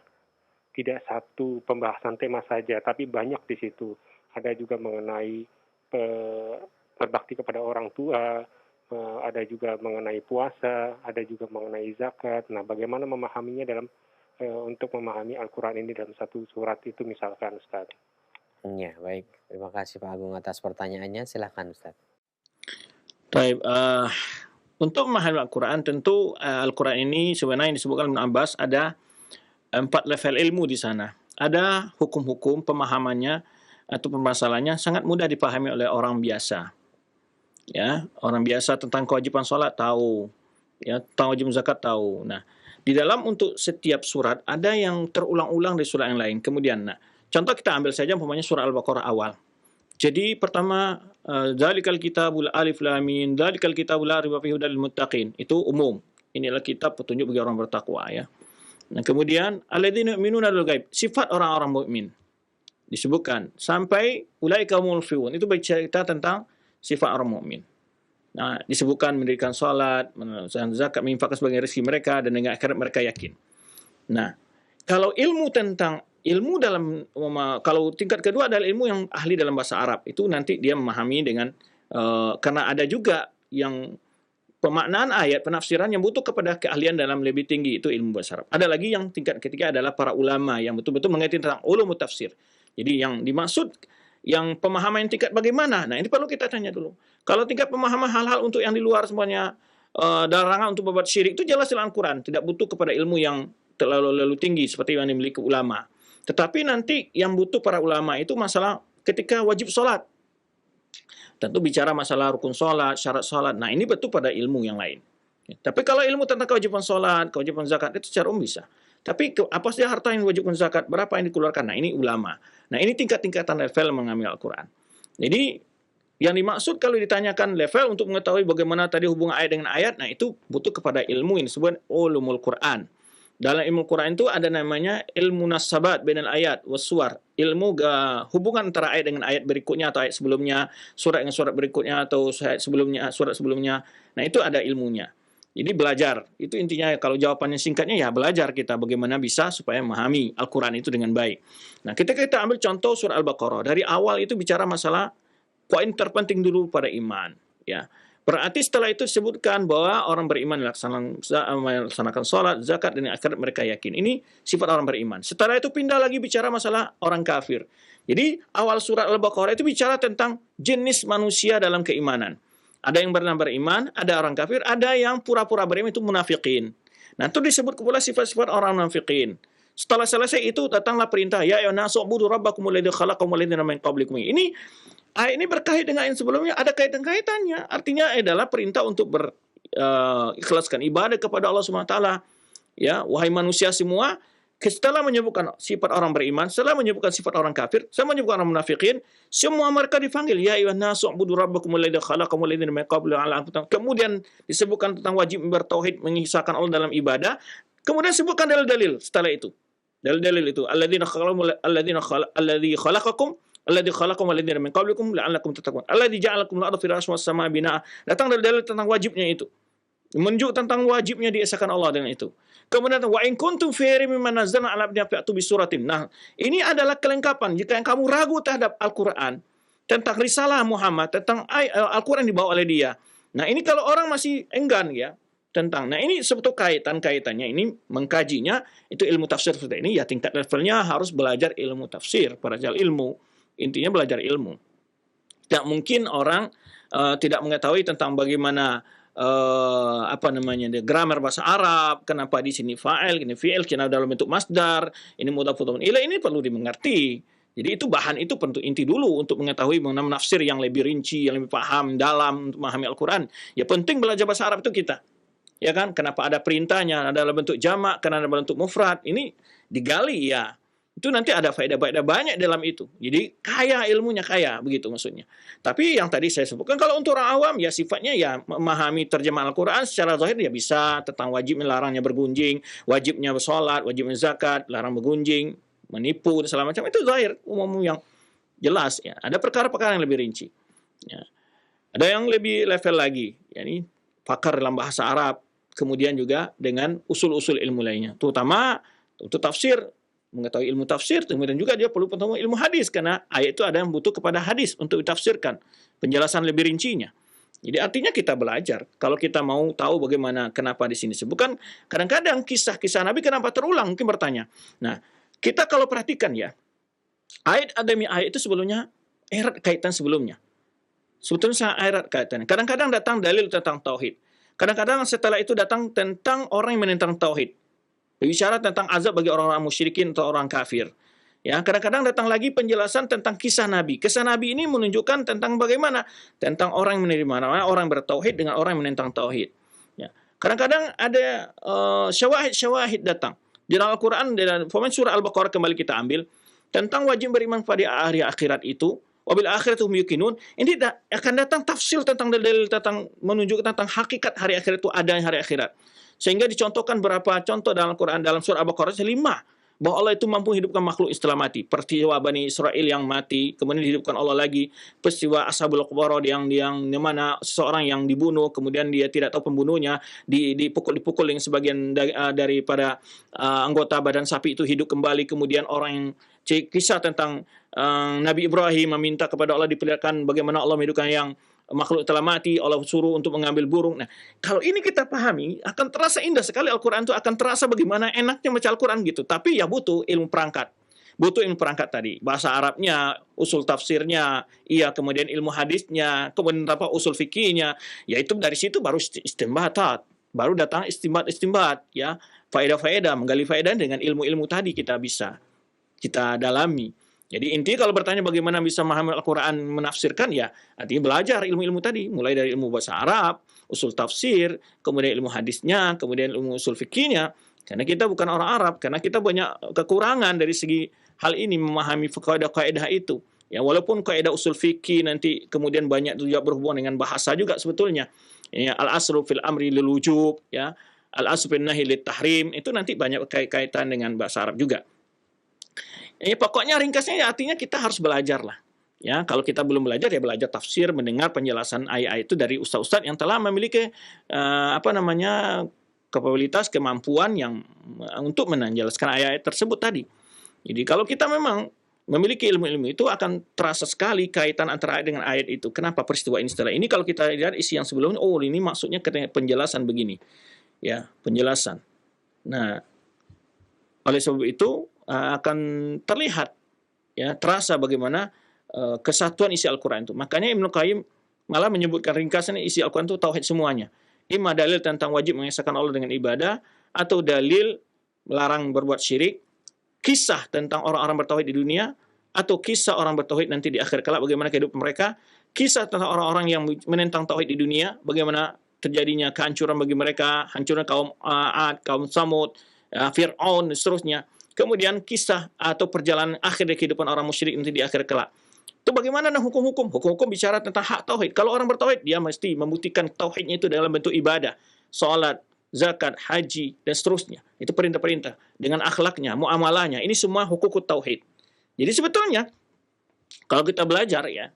tidak satu pembahasan tema saja, tapi banyak di situ. Ada juga mengenai berbakti kepada orang tua, ada juga mengenai puasa, ada juga mengenai zakat. Nah, bagaimana memahaminya dalam untuk memahami Al-Quran ini dalam satu surat itu misalkan, Ustaz? Ya, baik. Terima kasih Pak Agung atas pertanyaannya. Silahkan Ustaz. Baik, untuk memahami Al-Quran, tentu Al-Quran ini sebenarnya yang disebutkan Ibn Abbas ada 4 level ilmu di sana. Ada hukum-hukum, pemahamannya atau permasalahannya sangat mudah dipahami oleh orang biasa. Ya, orang biasa tentang kewajiban sholat tahu, ya, tentang wajib zakat tahu. Nah, di dalam untuk setiap surat ada yang terulang-ulang dari surat yang lain. Kemudian, contoh kita ambil saja umpamanya surah Al-Baqarah awal. Jadi pertama, Dzalikal kitabul alif lam mim, Dzalikal kitabul la raiba fihi hudal lil muttaqin. Itu umum. Inilah kitab petunjuk bagi orang bertakwa ya. Nah, kemudian alladzina yu'minuna bil ghaib, sifat orang-orang mukmin disebutkan sampai ulaika humul muflihun. Itu bercerita tentang sifat orang mukmin. Nah, disebutkan mendirikan salat, menunaikan zakat, menginfakkan sebagai rezeki mereka dan dengan akhirat mereka yakin. Nah, kalau ilmu dalam kalau tingkat kedua adalah ilmu yang ahli dalam bahasa Arab. Itu nanti dia memahami dengan karena ada juga yang pemaknaan ayat, penafsiran yang butuh kepada keahlian dalam lebih tinggi, itu ilmu bahasa Arab. Ada lagi yang tingkat ketiga adalah para ulama yang betul-betul mengerti tentang ulumut tafsir. Jadi yang dimaksud yang pemahaman tingkat bagaimana? Nah, ini perlu kita tanya dulu. Kalau tingkat pemahaman hal-hal untuk yang di luar semuanya larangan untuk berbuat syirik, itu jelas dalam Al-Quran, tidak butuh kepada ilmu yang terlalu tinggi seperti yang dimiliki ulama. Tetapi nanti yang butuh para ulama itu masalah ketika wajib sholat. Tentu bicara masalah rukun sholat, syarat sholat. Nah, ini betul pada ilmu yang lain. Tapi kalau ilmu tentang kewajiban sholat, kewajiban zakat, itu secara umum bisa. Tapi apa saja harta yang wajibkan zakat, berapa yang dikeluarkan? Nah, ini ulama. Nah, ini tingkat-tingkatan level mengambil Al-Quran. Jadi, yang dimaksud kalau ditanyakan level untuk mengetahui bagaimana tadi hubungan ayat dengan ayat, nah itu butuh kepada ilmu yang disebut ulumul Quran. Dalam ilmu Quran itu ada namanya ilmu nasabat bainal ayat wassuar. Ilmu hubungan antara ayat dengan ayat berikutnya atau ayat sebelumnya, surat dengan surat berikutnya atau surat sebelumnya. Nah, itu ada ilmunya. Jadi belajar, itu intinya kalau jawabannya singkatnya ya belajar kita bagaimana bisa supaya memahami Al-Quran itu dengan baik. Nah, kita ambil contoh surah Al-Baqarah. Dari awal itu bicara masalah poin terpenting dulu pada iman. Ya, berarti setelah itu disebutkan bahwa orang beriman melaksanakan sholat, zakat, dan akhirat mereka yakin. Ini sifat orang beriman. Setelah itu pindah lagi bicara masalah orang kafir. Jadi awal surah Al-Baqarah itu bicara tentang jenis manusia dalam keimanan. Ada yang benar beriman, ada orang kafir, ada yang pura-pura beriman, itu munafikin. Nah, itu disebut pula sifat-sifat orang munafikin. Setelah selesai itu datanglah perintah, ya ayyuhannasu u'budu rabbakumul ladzi khalaqakum wal ladzina min qablikum. Ini ayat ini berkait dengan yang sebelumnya, ada kaitan-kaitannya. Artinya adalah perintah untuk ikhlaskan ibadah kepada Allah Subhanahu wa taala. Ya, wahai manusia semua, setelah menyebutkan sifat orang beriman, setelah menyebutkan sifat orang kafir, setelah menyebutkan orang munafikin, semua mereka dipanggil, ya ayyuhannasu u'budu rabbakumul ladzi khalaqakum wal ladzina min qablikum. Kemudian disebutkan tentang wajib bertauhid, mengisahkan Allah dalam ibadah. Kemudian sebutkan dalil-dalil setelah itu. Dalil-dalil itu alladzi khalaqakum wal ladzina min qablikum la'allakum tattaqun. Alladzi ja'alakum al-ardha firasyan was samaa binaa. Datang dalil tentang wajibnya itu. Menunjuk tentang wajibnya diesahkan Allah dengan itu. Kemudian wa in kuntum fi raibin mimma nazzalna 'ala abdina fa'tu bi suratin. Nah, ini adalah kelengkapan jika yang kamu ragu terhadap Al-Qur'an, tentang risalah Muhammad, tentang Al-Qur'an dibawa oleh dia. Nah, ini kalau orang masih enggan ya tentang. Nah, ini sebetulnya kaitannya ini mengkajinya itu ilmu tafsir seperti ini ya, tingkat levelnya harus belajar ilmu tafsir, belajar ilmu. Intinya belajar ilmu. Tidak mungkin orang tidak mengetahui tentang bagaimana grammar bahasa Arab, kenapa di sini fa'il, ini fi'il, kenapa dalam bentuk masdar, ini mudhaf ilaih, ini perlu dimengerti. Jadi itu bahan itu penting inti dulu untuk mengetahui mengenai nafsir yang lebih rinci, yang lebih paham dalam untuk memahami Al-Quran. Ya penting belajar bahasa Arab itu kita. Ya kan? Kenapa ada perintahnya, ada dalam bentuk jamak, karena ada dalam bentuk mufrad. Ini digali ya. Itu nanti ada faedah-faedah banyak dalam itu. Jadi kaya ilmunya, kaya begitu maksudnya. Tapi yang tadi saya sebutkan kalau untuk orang awam ya sifatnya ya memahami terjemahan Al-Quran secara zahir ya bisa tentang wajib melarangnya bergunjing, wajibnya bersolat, wajibnya zakat, larang bergunjing, menipu dan segala macam, itu zahir umum yang jelas ya. Ada perkara-perkara yang lebih rinci. Ya. Ada yang lebih level lagi, yakni pakar dalam bahasa Arab, kemudian juga dengan usul-usul ilmu lainnya, terutama untuk tafsir. Mengetahui ilmu tafsir, kemudian juga dia perlu pengetahuan ilmu hadis, karena ayat itu ada yang butuh kepada hadis untuk ditafsirkan, penjelasan lebih rincinya. Jadi artinya kita belajar. Kalau kita mau tahu bagaimana, kenapa di sini sebutkan, kadang-kadang kisah-kisah Nabi kenapa terulang, mungkin bertanya. Nah, kita kalau perhatikan ya, ayat demi ayat itu sebelumnya erat kaitan sebelumnya. Sebetulnya erat kaitannya. Kadang-kadang datang dalil tentang tauhid. Kadang-kadang setelah itu datang tentang orang yang menentang tauhid. Bicara tentang azab bagi orang-orang musyrikin atau orang kafir. Ya, kadang-kadang datang lagi penjelasan tentang kisah Nabi. Kisah Nabi ini menunjukkan tentang bagaimana tentang orang yang menerima, orang bertauhid dengan orang yang menentang tauhid. Ya. Kadang-kadang ada syawahid-syawahid datang. Di dalam Al-Quran, dalam surah Al-Baqarah kembali kita ambil, tentang wajib beriman pada hari akhirat itu, wabil akhiratum yuqinun, ini akan datang tafsir tentang dalil tentang menunjukkan tentang hakikat hari akhirat itu ada hari akhirat. Sehingga dicontohkan beberapa contoh dalam Al-Quran, dalam surah Al-Baqarah 5, bahwa Allah itu mampu hidupkan makhluk setelah mati. Peristiwa Bani Israel yang mati, kemudian dihidupkan Allah lagi. Peristiwa Ashabul Qubarah yang di mana seseorang yang dibunuh, kemudian dia tidak tahu pembunuhnya, dipukul yang sebagian daripada anggota badan sapi itu hidup kembali. Kemudian orang yang kisah tentang Nabi Ibrahim meminta kepada Allah diperlihatkan bagaimana Allah menghidupkan yang makhluk telah mati, Allah suruh untuk mengambil burung. Nah, kalau ini kita pahami, akan terasa indah sekali Al-Quran itu, akan terasa bagaimana enaknya baca Al-Quran gitu. Tapi ya butuh ilmu perangkat. Butuh ilmu perangkat tadi. Bahasa Arabnya, usul tafsirnya, kemudian ilmu hadisnya, kemudian usul fikihnya. Yaitu dari situ baru istimbatat. Baru datang istimbat, ya. Faedah-faedah, menggali faedah dengan ilmu-ilmu tadi kita dalami. Jadi intinya kalau bertanya bagaimana bisa memahami Al-Quran menafsirkan, ya artinya belajar ilmu-ilmu tadi, mulai dari ilmu bahasa Arab, usul tafsir, kemudian ilmu hadisnya, kemudian ilmu usul fikihnya. Karena kita bukan orang Arab, karena kita banyak kekurangan dari segi hal ini memahami kaidah-kaidah itu. Ya walaupun kaidah usul fikih nanti kemudian banyak juga berhubungan dengan bahasa juga sebetulnya. Ya, al-aslu fil amri lil wujub, ya. Al-aslu fil nahyi lit tahrim, itu nanti banyak kaitan dengan bahasa Arab juga. Pokoknya ringkasnya ya artinya kita harus belajar lah. Ya, kalau kita belum belajar ya belajar tafsir, mendengar penjelasan ayat-ayat itu dari ustaz-ustaz yang telah memiliki kapabilitas, kemampuan yang untuk menjelaskan ayat-ayat tersebut tadi. Jadi kalau kita memang memiliki ilmu-ilmu itu akan terasa sekali kaitan antara ayat dengan ayat itu. Kenapa peristiwa ini setelah ini kalau kita lihat isi yang sebelumnya, oh ini maksudnya penjelasan begini. Ya, penjelasan. Nah, oleh sebab itu akan terlihat, ya terasa bagaimana kesatuan isi Al-Quran itu. Makanya Ibnu Qayyim malah menyebutkan ringkasan isi Al-Quran itu tauhid semuanya. Imma dalil tentang wajib mengesahkan Allah dengan ibadah, atau dalil melarang berbuat syirik, kisah tentang orang-orang bertauhid di dunia, atau kisah orang bertauhid nanti di akhir kelak bagaimana kehidupan mereka, kisah tentang orang-orang yang menentang tauhid di dunia, bagaimana terjadinya kehancuran bagi mereka, hancuran kaum Ad, kaum Samud, Fir'aun, dan seterusnya. Kemudian kisah atau perjalanan akhir dari kehidupan orang musyrik nanti di akhir kelak. Itu bagaimana dengan hukum-hukum? Hukum-hukum bicara tentang hak tauhid. Kalau orang bertauhid, dia mesti membuktikan tauhidnya itu dalam bentuk ibadah, salat, zakat, haji, dan seterusnya. Itu perintah-perintah dengan akhlaknya, muamalahnya. Ini semua hukum tauhid. Jadi sebetulnya kalau kita belajar ya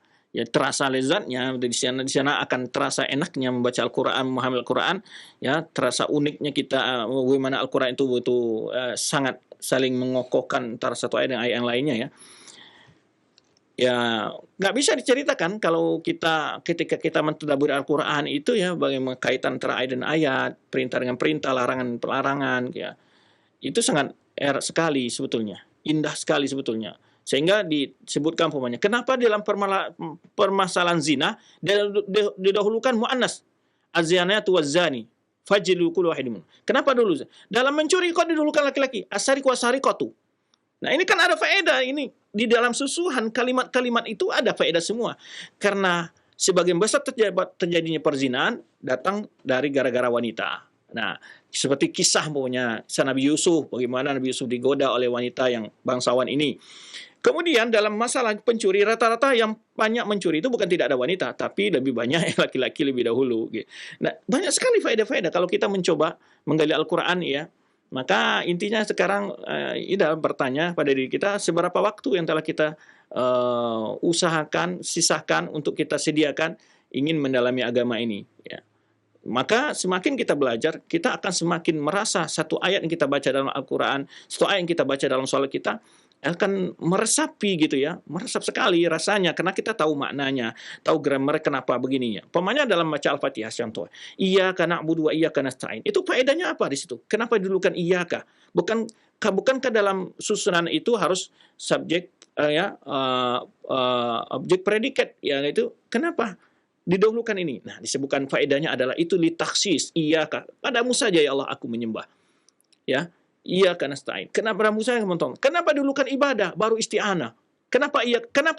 terasa lezatnya di sana akan terasa enaknya membaca Al-Quran, memahami Al-Quran, ya terasa uniknya kita bagaimana Al-Quran itu betul sangat saling mengokohkan antara satu ayat dengan ayat yang lainnya ya. Ya nggak bisa diceritakan kalau ketika kita mentadabburi Al-Quran itu ya bagaimana kaitan antara ayat dan ayat, perintah dengan perintah, larangan pelarangan ya. Itu sangat erat sekali sebetulnya, indah sekali sebetulnya. Sehingga disebutkan umpamanya, kenapa dalam permasalahan zina didahulukan muannas, az-zaniyatu waz-zani fajlidu kulla wahidin. Kenapa dulu? Dalam mencuri kok didahulukan laki-laki, as-sariqu was-sariqatu. Nah, ini kan ada faedah ini di dalam susuhan kalimat-kalimat itu ada faedah semua. Karena sebagian besar terjadinya perzinahan datang dari gara-gara wanita. Nah, seperti kisah punya Nabi Yusuf, bagaimana Nabi Yusuf digoda oleh wanita yang bangsawan ini. Kemudian dalam masalah pencuri, rata-rata yang banyak mencuri itu bukan tidak ada wanita, tapi lebih banyak laki-laki lebih dahulu. Nah, banyak sekali faedah-faedah kalau kita mencoba menggali Al-Quran ya. Maka intinya sekarang Ida bertanya pada diri kita, seberapa waktu yang telah kita usahakan, sisakan untuk kita sediakan ingin mendalami agama ini. Ya. Maka semakin kita belajar, kita akan semakin merasa satu ayat yang kita baca dalam Al-Quran, satu ayat yang kita baca dalam sholat kita, akan meresapi gitu ya, meresap sekali rasanya karena kita tahu maknanya, tahu grammar kenapa begininya. Pemanya dalam baca Al-Fatihah contoh, iyyaka na'budu wa iyyaka nasta'in. Itu faedahnya apa di situ? Kenapa didahulukan iyyaka? Bukankah dalam susunan itu harus subjek objek predikat ya itu? Kenapa didahulukan ini? Nah, disebutkan faedahnya adalah itu litaksis, iyyaka. Padamu saja ya Allah aku menyembah. Ya. Iyyaka nasta'in. Kenapa Musa yang menonton? Kenapa dulukan ibadah baru isti'anah? Kenapa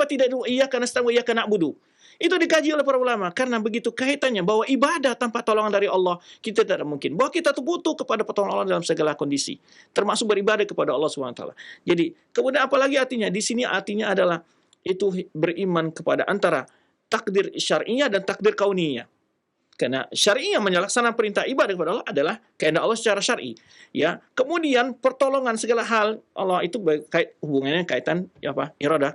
tidak iyyaka nasta'in wa iyyaka na'budu? Itu dikaji oleh para ulama karena begitu kaitannya bahwa ibadah tanpa tolongan dari Allah kita tidak mungkin. Bahwa kita tuh butuh kepada pertolongan Allah dalam segala kondisi, termasuk beribadah kepada Allah Subhanahu wa taala. Jadi, kemudian apalagi artinya? Di sini artinya adalah itu beriman kepada antara takdir syar'iyah dan takdir kauniyah. Karena syar'iyah menyelaksanakan perintah ibadah kepada Allah adalah kehendak Allah secara syar'i. Ya, kemudian pertolongan segala hal Allah itu hubungannya kaitan iradah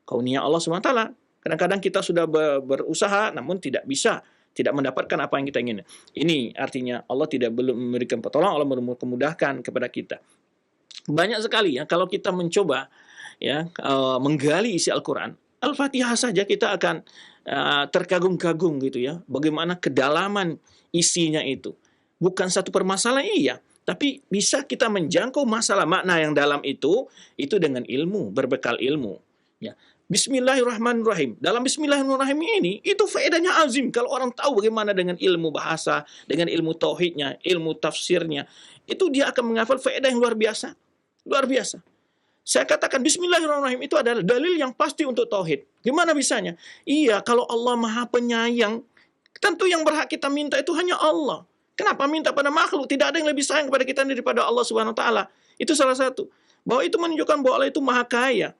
kauniyah Allah Subhanahu wa taala. Kadang-kadang kita sudah berusaha namun tidak bisa, tidak mendapatkan apa yang kita inginkan. Ini artinya Allah belum memberikan pertolongan, Allah memudahkan kepada kita. Banyak sekali ya kalau kita mencoba ya menggali isi Al-Qur'an. Al-Fatihah saja kita akan terkagum-kagum gitu ya. Bagaimana kedalaman isinya itu. Bukan satu permasalahan iya, tapi bisa kita menjangkau masalah makna yang dalam itu dengan ilmu, berbekal ilmu. Ya. Bismillahirrahmanirrahim. Dalam Bismillahirrahmanirrahim ini, itu faedahnya azim. Kalau orang tahu bagaimana dengan ilmu bahasa, dengan ilmu tauhidnya, ilmu tafsirnya, itu dia akan menghafal faedah yang luar biasa. Luar biasa. Saya katakan Bismillahirrahmanirrahim itu adalah dalil yang pasti untuk tauhid. Gimana bisanya? Iya, kalau Allah Maha Penyayang, tentu yang berhak kita minta itu hanya Allah. Kenapa minta pada makhluk? Tidak ada yang lebih sayang kepada kita daripada Allah Subhanahu wa taala. Itu salah satu. Bahwa itu menunjukkan bahwa Allah itu Maha Kaya.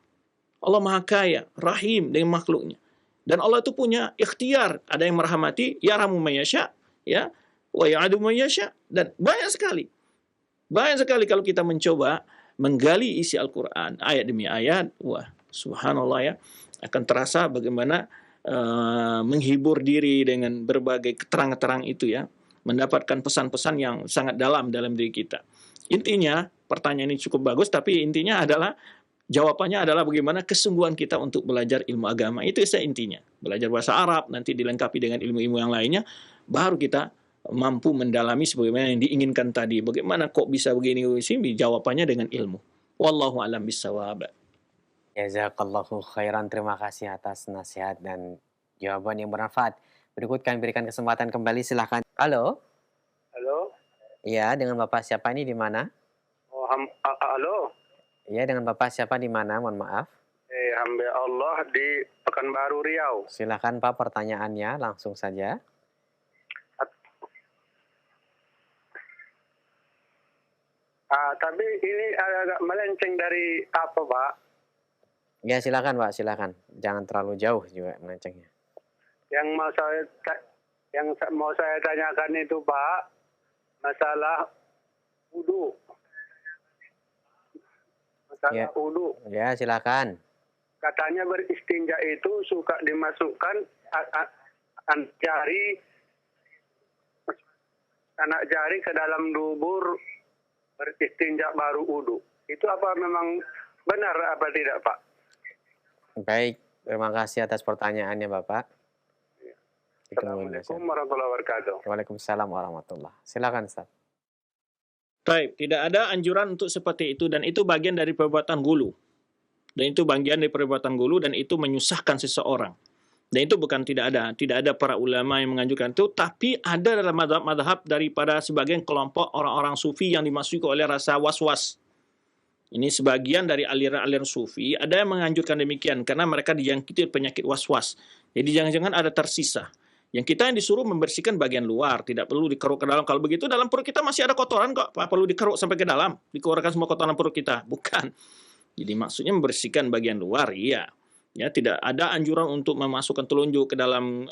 Allah Maha Kaya, Rahim dengan makhluknya. Dan Allah itu punya ikhtiar. Ada yang merahmati, yarhamu may yasha, ya, wa ya'adu may yasha, dan banyak sekali. Banyak sekali kalau kita mencoba menggali isi Al-Qur'an ayat demi ayat, wah, subhanallah ya, akan terasa bagaimana menghibur diri dengan berbagai keterangan-keterangan itu ya, mendapatkan pesan-pesan yang sangat dalam diri kita. Intinya, pertanyaan ini cukup bagus, tapi intinya adalah jawabannya adalah bagaimana kesungguhan kita untuk belajar ilmu agama. Itu intinya. Belajar bahasa Arab, nanti dilengkapi dengan ilmu-ilmu yang lainnya, baru kita mampu mendalami sebagaimana yang diinginkan tadi. Bagaimana kok bisa begini? Jawabannya dengan ilmu. Wallahu a'lam bishawab. Jazakallahu khairan. Terima kasih atas nasihat dan jawaban yang bermanfaat. Berikut kami berikan kesempatan kembali, silahkan. Halo? Halo? Iya, dengan Bapak siapa ini di mana? Oh, halo? Iya, dengan Bapak siapa di mana? Mohon maaf. Hamba Allah di Pekanbaru Riau. Silakan Pak, pertanyaannya langsung saja. Tapi ini agak melenceng dari apa, Pak? Ya, silakan Pak, silakan. Jangan terlalu jauh juga melencengnya. Yang mau saya tanyakan itu, Pak, masalah wudu. Masalah wudu. Ya, silakan. Katanya beristinja itu suka dimasukkan anak jari ke dalam dubur beristinja baru wudu. Itu apa memang benar apa tidak, Pak? Baik, terima kasih atas pertanyaannya Bapak. Assalamualaikum warahmatullahi wabarakatuh. Waalaikumsalam warahmatullahi. Silakan Ustaz. Baik, tidak ada anjuran untuk seperti itu, dan itu bagian dari perbuatan gulu. Dan itu bagian dari perbuatan gulu, dan itu menyusahkan seseorang. Dan itu bukan tidak ada para ulama yang menganjurkan itu, tapi ada dalam madhab daripada sebagian kelompok orang-orang sufi yang dimasuki oleh rasa was-was. Ini sebagian dari aliran-aliran sufi, ada yang menganjurkan demikian, karena mereka dijangkiti penyakit was-was. Jadi jangan-jangan ada tersisa. Yang kita yang disuruh membersihkan bagian luar, tidak perlu dikeruk ke dalam. Kalau begitu dalam perut kita masih ada kotoran kok, apa perlu dikeruk sampai ke dalam, dikeluarkan semua kotoran perut kita? Bukan. Jadi maksudnya membersihkan bagian luar, iya. Ya, tidak ada anjuran untuk memasukkan telunjuk ke dalam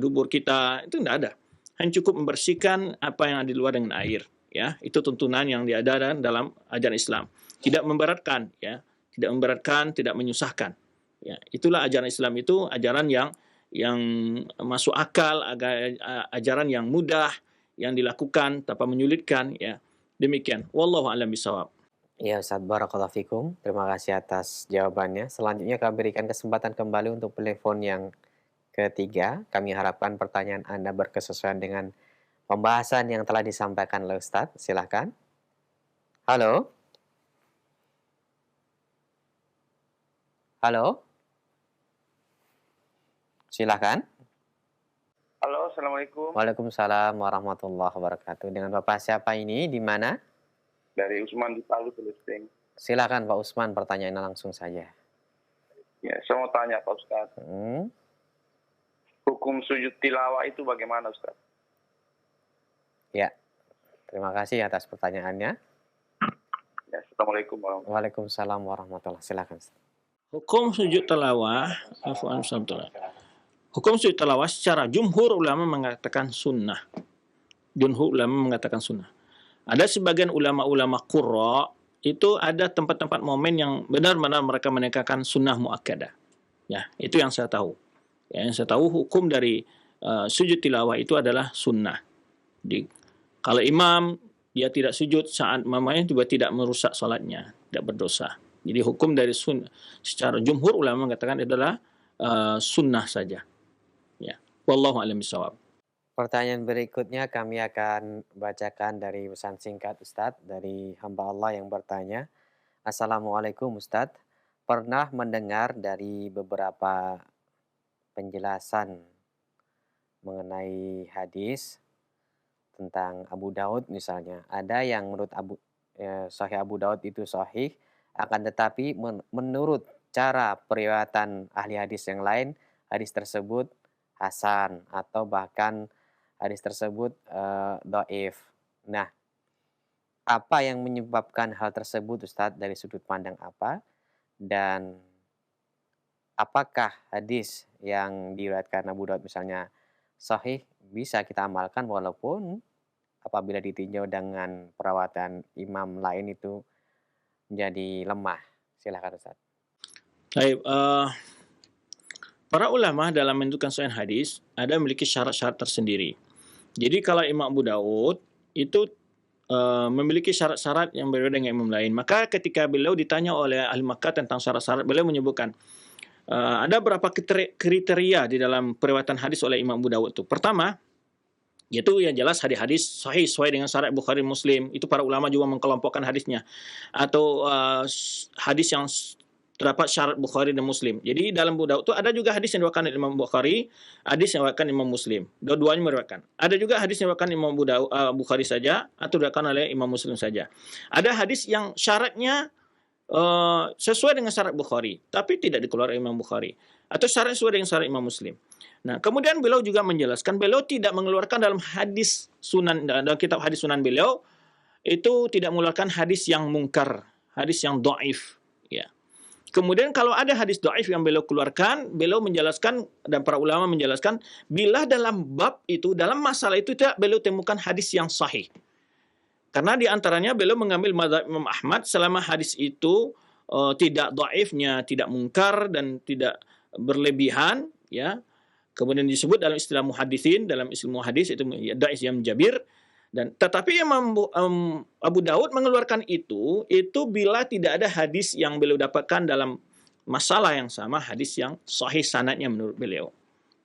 dubur kita, itu tidak ada. Hanya cukup membersihkan apa yang ada di luar dengan air, ya. Itu tuntunan yang diadakan dalam ajaran Islam. Tidak memberatkan, ya. Tidak memberatkan, tidak menyusahkan. Ya, itulah ajaran Islam, itu ajaran yang masuk akal, ajaran yang mudah, yang dilakukan tanpa menyulitkan, ya. Demikian. Wallahu a'lam bishawab. Ya Ustaz, barakallahu fikum. Terima kasih atas jawabannya. Selanjutnya kami berikan kesempatan kembali untuk telepon yang ketiga. Kami harapkan pertanyaan Anda berkesesuaian dengan pembahasan yang telah disampaikan oleh Ustaz. Silakan. Halo? Halo? Silakan. Halo, Assalamualaikum. Waalaikumsalam warahmatullahi wabarakatuh. Dengan Bapak siapa ini? Di mana? Dari Usman di Palu, Palestina. Silakan Pak Usman, pertanyaannya langsung saja. Ya, saya mau tanya Pak Ustadz, Hmm. hukum sujud tilawah itu bagaimana Ustadz? Ya, terima kasih atas pertanyaannya. Ya, Assalamualaikum warahmatullahi Waalaikumsalam warahmatullahi. Silakan. Hukum sujud tilawah, afwan sabtu. Hukum sujud tilawah secara jumhur ulama mengatakan sunnah. Jumhur ulama mengatakan sunnah. Ada sebagian ulama-ulama qurra itu ada tempat-tempat momen yang benar-benar mereka menekankan sunnah muakkadah. Ya, itu yang saya tahu. Ya, yang saya tahu hukum dari sujud tilawah itu adalah sunnah. Kalau imam dia tidak sujud saat mamanya juga tidak merusak salatnya, tidak berdosa. Jadi hukum dari sunnah secara jumhur ulama mengatakan adalah sunnah saja. Ya, wallahu a'lam bishawab. Pertanyaan berikutnya kami akan bacakan dari pesan singkat Ustadz dari hamba Allah yang bertanya. Assalamualaikum Ustadz. Pernah mendengar dari beberapa penjelasan mengenai hadis tentang Abu Daud misalnya. Ada yang menurut Sahih Abu Daud itu sahih, akan tetapi menurut cara periwayatan ahli hadis yang lain, hadis tersebut hasan atau bahkan hadis tersebut dhaif. Nah, apa yang menyebabkan hal tersebut Ustadz, dari sudut pandang apa? Dan apakah hadis yang diriwayatkan Abu Daud misalnya sahih bisa kita amalkan walaupun apabila ditinjau dengan perawatan imam lain itu menjadi lemah? Silakan Ustadz. Baik, para ulama dalam menentukan sahih hadis ada memiliki syarat-syarat tersendiri. Jadi kalau Imam Abu Daud itu memiliki syarat-syarat yang berbeda dengan imam lain. Maka ketika beliau ditanya oleh ahli Makkah tentang syarat-syarat, beliau menyebutkan ada beberapa kriteria di dalam periwayatan hadis oleh Imam Abu Daud itu. Pertama, yaitu yang jelas hadis-hadis sahih sesuai dengan syarat Bukhari Muslim. Itu para ulama juga mengkelompokkan hadisnya. Atau hadis yang terdapat syarat Bukhari dan Muslim. Jadi dalam Abu Daud itu ada juga hadis yang diriwayatkan oleh Imam Bukhari, hadis yang diriwayatkan Imam Muslim. Dua-duanya meriwayatkan. Ada juga hadis yang diriwayatkan Imam Bukhari saja atau diriwayatkan oleh Imam Muslim saja. Ada hadis yang syaratnya sesuai dengan syarat Bukhari, tapi tidak dikeluarkan Imam Bukhari. Atau syarat sesuai dengan syarat Imam Muslim. Nah, kemudian beliau juga menjelaskan, beliau tidak mengeluarkan dalam hadis sunan, dalam kitab hadis sunan beliau, itu tidak mengeluarkan hadis yang mungkar, hadis yang dhaif. Ya. Kemudian kalau ada hadis dhaif yang beliau keluarkan, beliau menjelaskan dan para ulama menjelaskan bila dalam bab itu, dalam masalah itu tidak beliau temukan hadis yang sahih. Karena di antaranya beliau mengambil mazhab Imam Ahmad selama hadis itu tidak dhaifnya, tidak mungkar dan tidak berlebihan, ya. Kemudian disebut dalam istilah muhaddisin, dalam ilmu hadis itu dhaif yang jabir. Dan tetapi Imam Abu Daud mengeluarkan itu bila tidak ada hadis yang beliau dapatkan dalam masalah yang sama, hadis yang sahih sanadnya menurut beliau.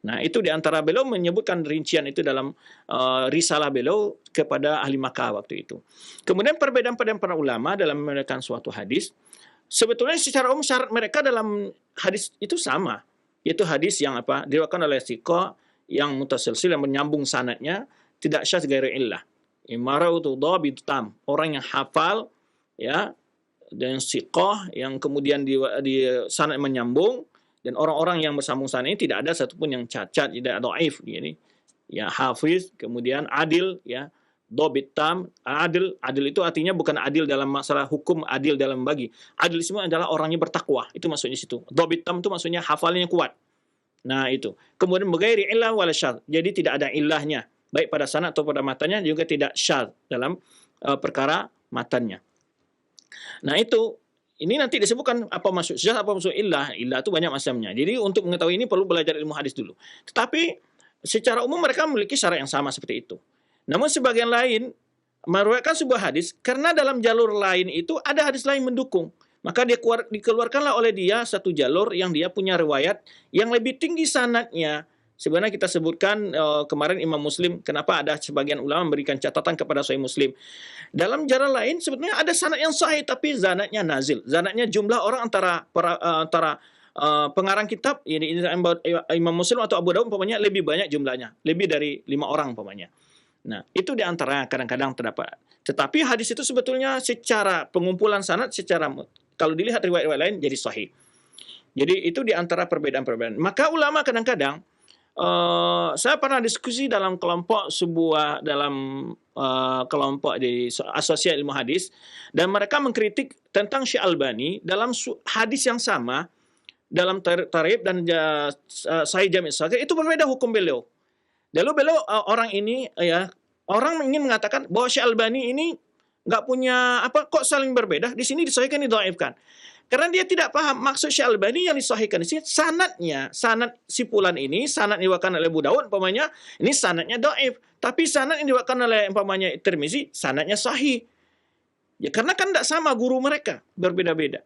Nah, itu di antara beliau menyebutkan rincian itu dalam risalah beliau kepada ahli Makkah waktu itu. Kemudian perbedaan-perbedaan para ulama dalam memeriwayatkan suatu hadis, sebetulnya secara umum syarat mereka dalam hadis itu sama, yaitu hadis yang diriwayatkan oleh thiqah yang mutasilsil, yang menyambung sanadnya, tidak syadz ghairu illah. Imaratu dhabit tam, orang yang hafal, ya, dan thiqah yang kemudian di sanad menyambung, dan orang-orang yang bersambung sanad ini tidak ada satupun yang cacat, tidak dhaif, ini ya, hafiz, kemudian adil, ya, dhabit tam, adil itu artinya bukan adil dalam masalah hukum, adil dalam bagi. Adil semua adalah orangnya bertakwa, itu maksudnya situ. Dhabit tam itu maksudnya hafalnya kuat. Nah, itu. Kemudian bighairi illah wala syadz. Jadi tidak ada illahnya, baik pada sanad atau pada matanya, juga tidak syadz dalam perkara matanya. Nah, itu ini nanti disebutkan apa maksud syadz, apa maksud illah. Illah itu banyak macamnya. Jadi untuk mengetahui ini perlu belajar ilmu hadis dulu. Tetapi secara umum mereka memiliki syarat yang sama seperti itu. Namun sebagian lain meriwayatkan sebuah hadis karena dalam jalur lain itu ada hadis lain mendukung. Maka dikeluarkanlah oleh dia satu jalur yang dia punya riwayat yang lebih tinggi sanadnya. Sebenarnya kita sebutkan kemarin Imam Muslim, kenapa ada sebagian ulama memberikan catatan kepada Sahih Muslim. Dalam jalur lain sebetulnya ada sanad yang sahih tapi sanadnya nazil. Sanadnya jumlah orang antara pengarang kitab, ini Imam Muslim atau Abu Daud umpamanya lebih banyak jumlahnya, lebih dari 5 orang umpamanya. Nah, itu di antara kadang-kadang terdapat. Tetapi hadis itu sebetulnya secara pengumpulan sanad, secara kalau dilihat riwayat-riwayat lain jadi sahih. Jadi itu di antara perbedaan-perbedaan. Maka ulama kadang-kadang saya pernah diskusi dalam kelompok kelompok di asosiasi ilmu hadis, dan mereka mengkritik tentang Syekh Albani dalam hadis yang sama dalam Tarikh dan Sahih Jami' Saghir itu berbeda hukum beliau. Lalu beliau orang ini orang ingin mengatakan bahwa Syekh Albani ini nggak punya kok saling berbeda, di sini disahihkan, didhaifkan. Karena dia tidak paham maksud Syekh Albani yang disahihkan di sini sanadnya, sanad si fulan ini, sanad yang diwakilkan oleh Abu Daud umpamanya, ini sanadnya dhaif. Tapi sanad yang diwakilkan oleh umpamanya Tirmizi, sanadnya sahih. Ya karena kan tidak sama guru mereka, berbeda-beda.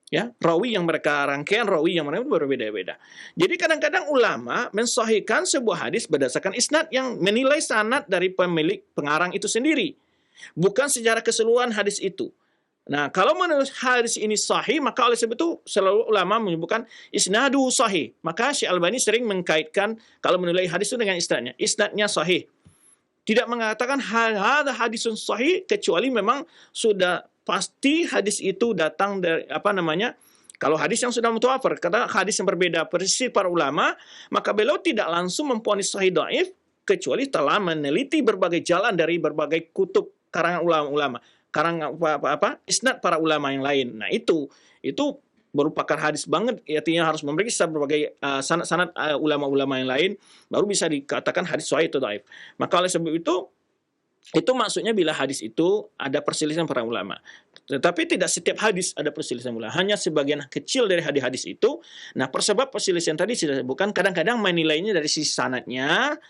Ya, rawi yang mereka rangkaian rawi yang mereka berbeda-beda. Jadi kadang-kadang ulama mensahihkan sebuah hadis berdasarkan isnad yang menilai sanad dari pemilik pengarang itu sendiri, bukan secara keseluruhan hadis itu. Nah, kalau menurut hadis ini sahih, maka oleh sebab itu selalu ulama menyebutkan isnadu sahih. Maka Syekh Albani sering mengkaitkan kalau menilai hadis itu dengan isnadnya. Isnadnya sahih. Tidak mengatakan hadza hadisun sahih kecuali memang sudah pasti hadis itu datang dari kalau hadis yang sudah mutawatir, kata hadis yang berbeda persis para ulama, maka beliau tidak langsung memvonis sahih dhaif kecuali telah meneliti berbagai jalan dari berbagai kutub karangan ulama-ulama. Isnad para ulama yang lain. Nah, itu merupakan hadis banget, artinya harus memeriksa berbagai sanad-sanad ulama-ulama yang lain baru bisa dikatakan hadis sahih atau dhaif. Maka oleh sebab itu maksudnya bila hadis itu ada perselisihan para ulama. Tetapi tidak setiap hadis ada perselisihan ulama, hanya sebagian kecil dari hadis-hadis itu. Nah, persebab perselisihan tadi sudah bukan kadang-kadang menilainya dari sisi sanadnya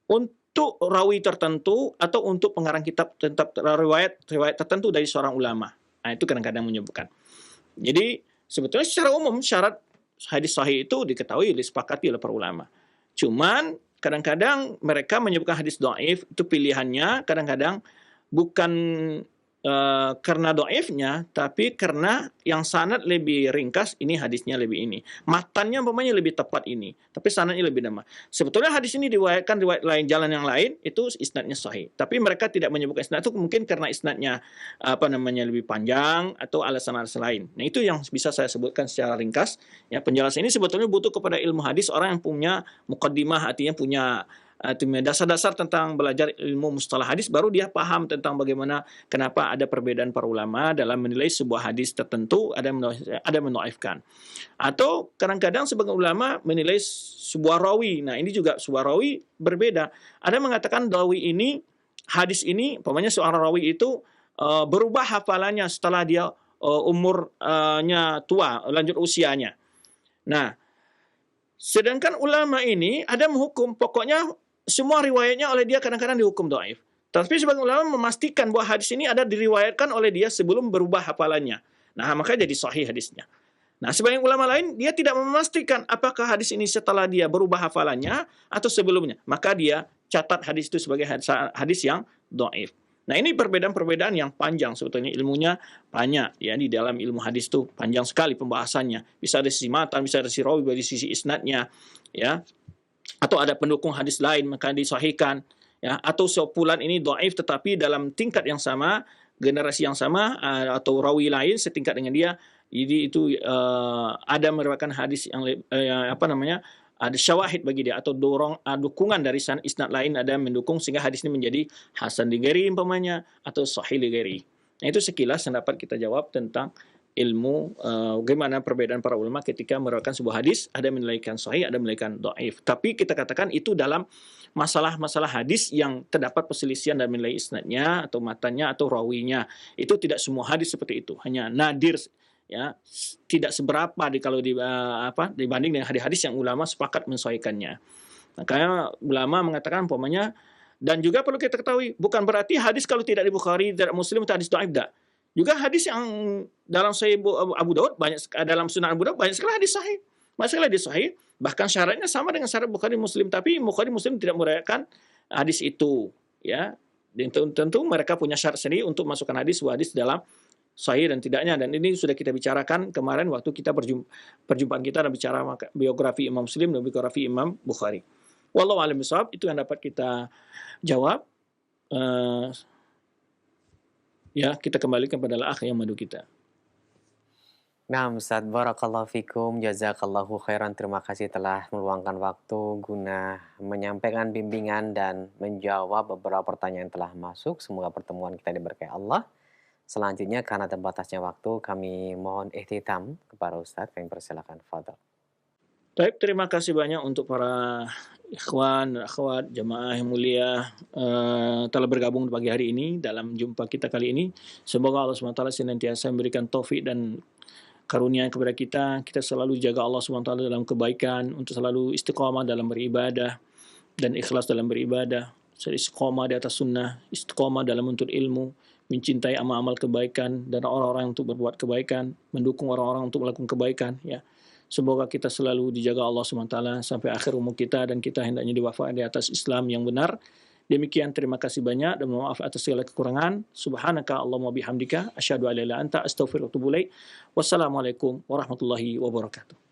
untuk rawi tertentu atau untuk pengarang kitab tentang riwayat tertentu dari seorang ulama. Nah, itu kadang-kadang menyebutkan. Jadi sebetulnya secara umum syarat hadis sahih itu diketahui, disepakati oleh para ulama. Cuman kadang-kadang mereka menyebutkan hadis dhaif itu pilihannya kadang-kadang bukan karena dhaifnya, tapi karena yang sanad lebih ringkas, ini hadisnya lebih ini. Matannya umpamanya lebih tepat ini, tapi sanadnya lebih lemah. Sebetulnya hadis ini diriwayatkan riwayat lain, jalan yang lain, itu isnadnya sahih. Tapi mereka tidak menyebutkan isnad itu mungkin karena isnadnya lebih panjang atau alasan-alasan lain. Nah, itu yang bisa saya sebutkan secara ringkas. Ya, penjelasan ini sebetulnya butuh kepada ilmu hadis, orang yang punya muqaddimah, artinya punya dasar-dasar tentang belajar ilmu mustalah hadis, baru dia paham tentang bagaimana kenapa ada perbedaan para ulama dalam menilai sebuah hadis tertentu, ada mendhaifkan. Atau kadang-kadang sebagian ulama menilai sebuah rawi. Nah, ini juga sebuah rawi berbeda. Ada mengatakan rawi ini, hadis ini, umpamanya seorang rawi itu berubah hafalannya setelah dia umurnya tua, lanjut usianya. Nah, sedangkan ulama ini ada menghukum, pokoknya semua riwayatnya oleh dia kadang-kadang dihukum dhaif. Tapi sebagian ulama memastikan bahwa hadis ini ada diriwayatkan oleh dia sebelum berubah hafalannya. Nah, maka jadi sahih hadisnya. Nah, sebagian ulama lain dia tidak memastikan apakah hadis ini setelah dia berubah hafalannya atau sebelumnya. Maka dia catat hadis itu sebagai hadis yang dhaif. Nah, ini perbedaan-perbedaan yang panjang, sebetulnya ilmunya banyak ya, di dalam ilmu hadis itu panjang sekali pembahasannya. Bisa dari sisi matan, bisa dari sisi rawi, dari sisi isnadnya ya. Atau ada pendukung hadis lain maka disahihkan ya, atau sepulan ini dhaif tetapi dalam tingkat yang sama, generasi yang sama, atau rawi lain setingkat dengan dia, jadi itu ada meriwayatkan hadis yang ada syawahid bagi dia, atau dukungan dari isnad lain ada mendukung sehingga hadis ini menjadi hasan li ghairi umpamanya atau sahih li ghairi. Nah, itu sekilas yang dapat kita jawab tentang ilmu bagaimana perbedaan para ulama ketika meriwayatkan sebuah hadis, ada menilaikan sahih, ada menilaikan dhaif. Tapi kita katakan itu dalam masalah-masalah hadis yang terdapat perselisihan dan menilai isnadnya atau matannya atau rawinya. Itu tidak semua hadis seperti itu, hanya nadir ya, tidak seberapa kalau dibanding dengan hadis-hadis yang ulama sepakat mensahihkannya. Makanya ulama mengatakan umpamanya, dan juga perlu kita ketahui bukan berarti hadis kalau tidak di Bukhari, tidak Muslim itu hadis dhaif, tidak. Juga hadis yang dalam Sahih Abu Daud dalam Sunan Abu Daud banyak sekali hadis sahih. Banyak sekali hadis sahih, bahkan syaratnya sama dengan syarat Bukhari Muslim, tapi Bukhari Muslim tidak meriwayatkan hadis itu ya. Dan tentu mereka punya syarat sendiri untuk masukkan hadis dalam sahih dan tidaknya, dan ini sudah kita bicarakan kemarin waktu kita perjumpaan kita dan bicara biografi Imam Muslim dan biografi Imam Bukhari. Wallahu a'lam bishawab, itu yang dapat kita jawab. Ya, kita kembali kepada akh yang madu kita. Nah, Ustaz, barakallahu fikum, jazakallahu khairan. Terima kasih telah meluangkan waktu guna menyampaikan bimbingan dan menjawab beberapa pertanyaan yang telah masuk. Semoga pertemuan kita diberkahi Allah. Selanjutnya, karena terbatasnya waktu, kami mohon ihtitam kepada Ustaz. Kami persilakan, fadal. Baik, terima kasih banyak untuk para ikhwan dan akhwat jamaah yang mulia telah bergabung di pagi hari ini dalam jumpa kita kali ini. Semoga Allah SWT senantiasa memberikan taufik dan karunia kepada kita selalu jaga Allah SWT dalam kebaikan, untuk selalu istiqamah dalam beribadah dan ikhlas dalam beribadah, istiqamah di atas sunnah, istiqamah dalam menuntut ilmu, mencintai amal-amal kebaikan dan orang-orang untuk berbuat kebaikan, mendukung orang-orang untuk melakukan kebaikan. Ya, semoga kita selalu dijaga Allah SWT sampai akhir umur kita, dan kita hendaknya diwafatkan di atas Islam yang benar. Demikian, terima kasih banyak dan mohon maaf atas segala kekurangan. Subhanaka Allahumma bihamdika asyhadu an la ilaha illa anta astaghfiruka wa atubu ilaik. Wassalamualaikum warahmatullahi wabarakatuh.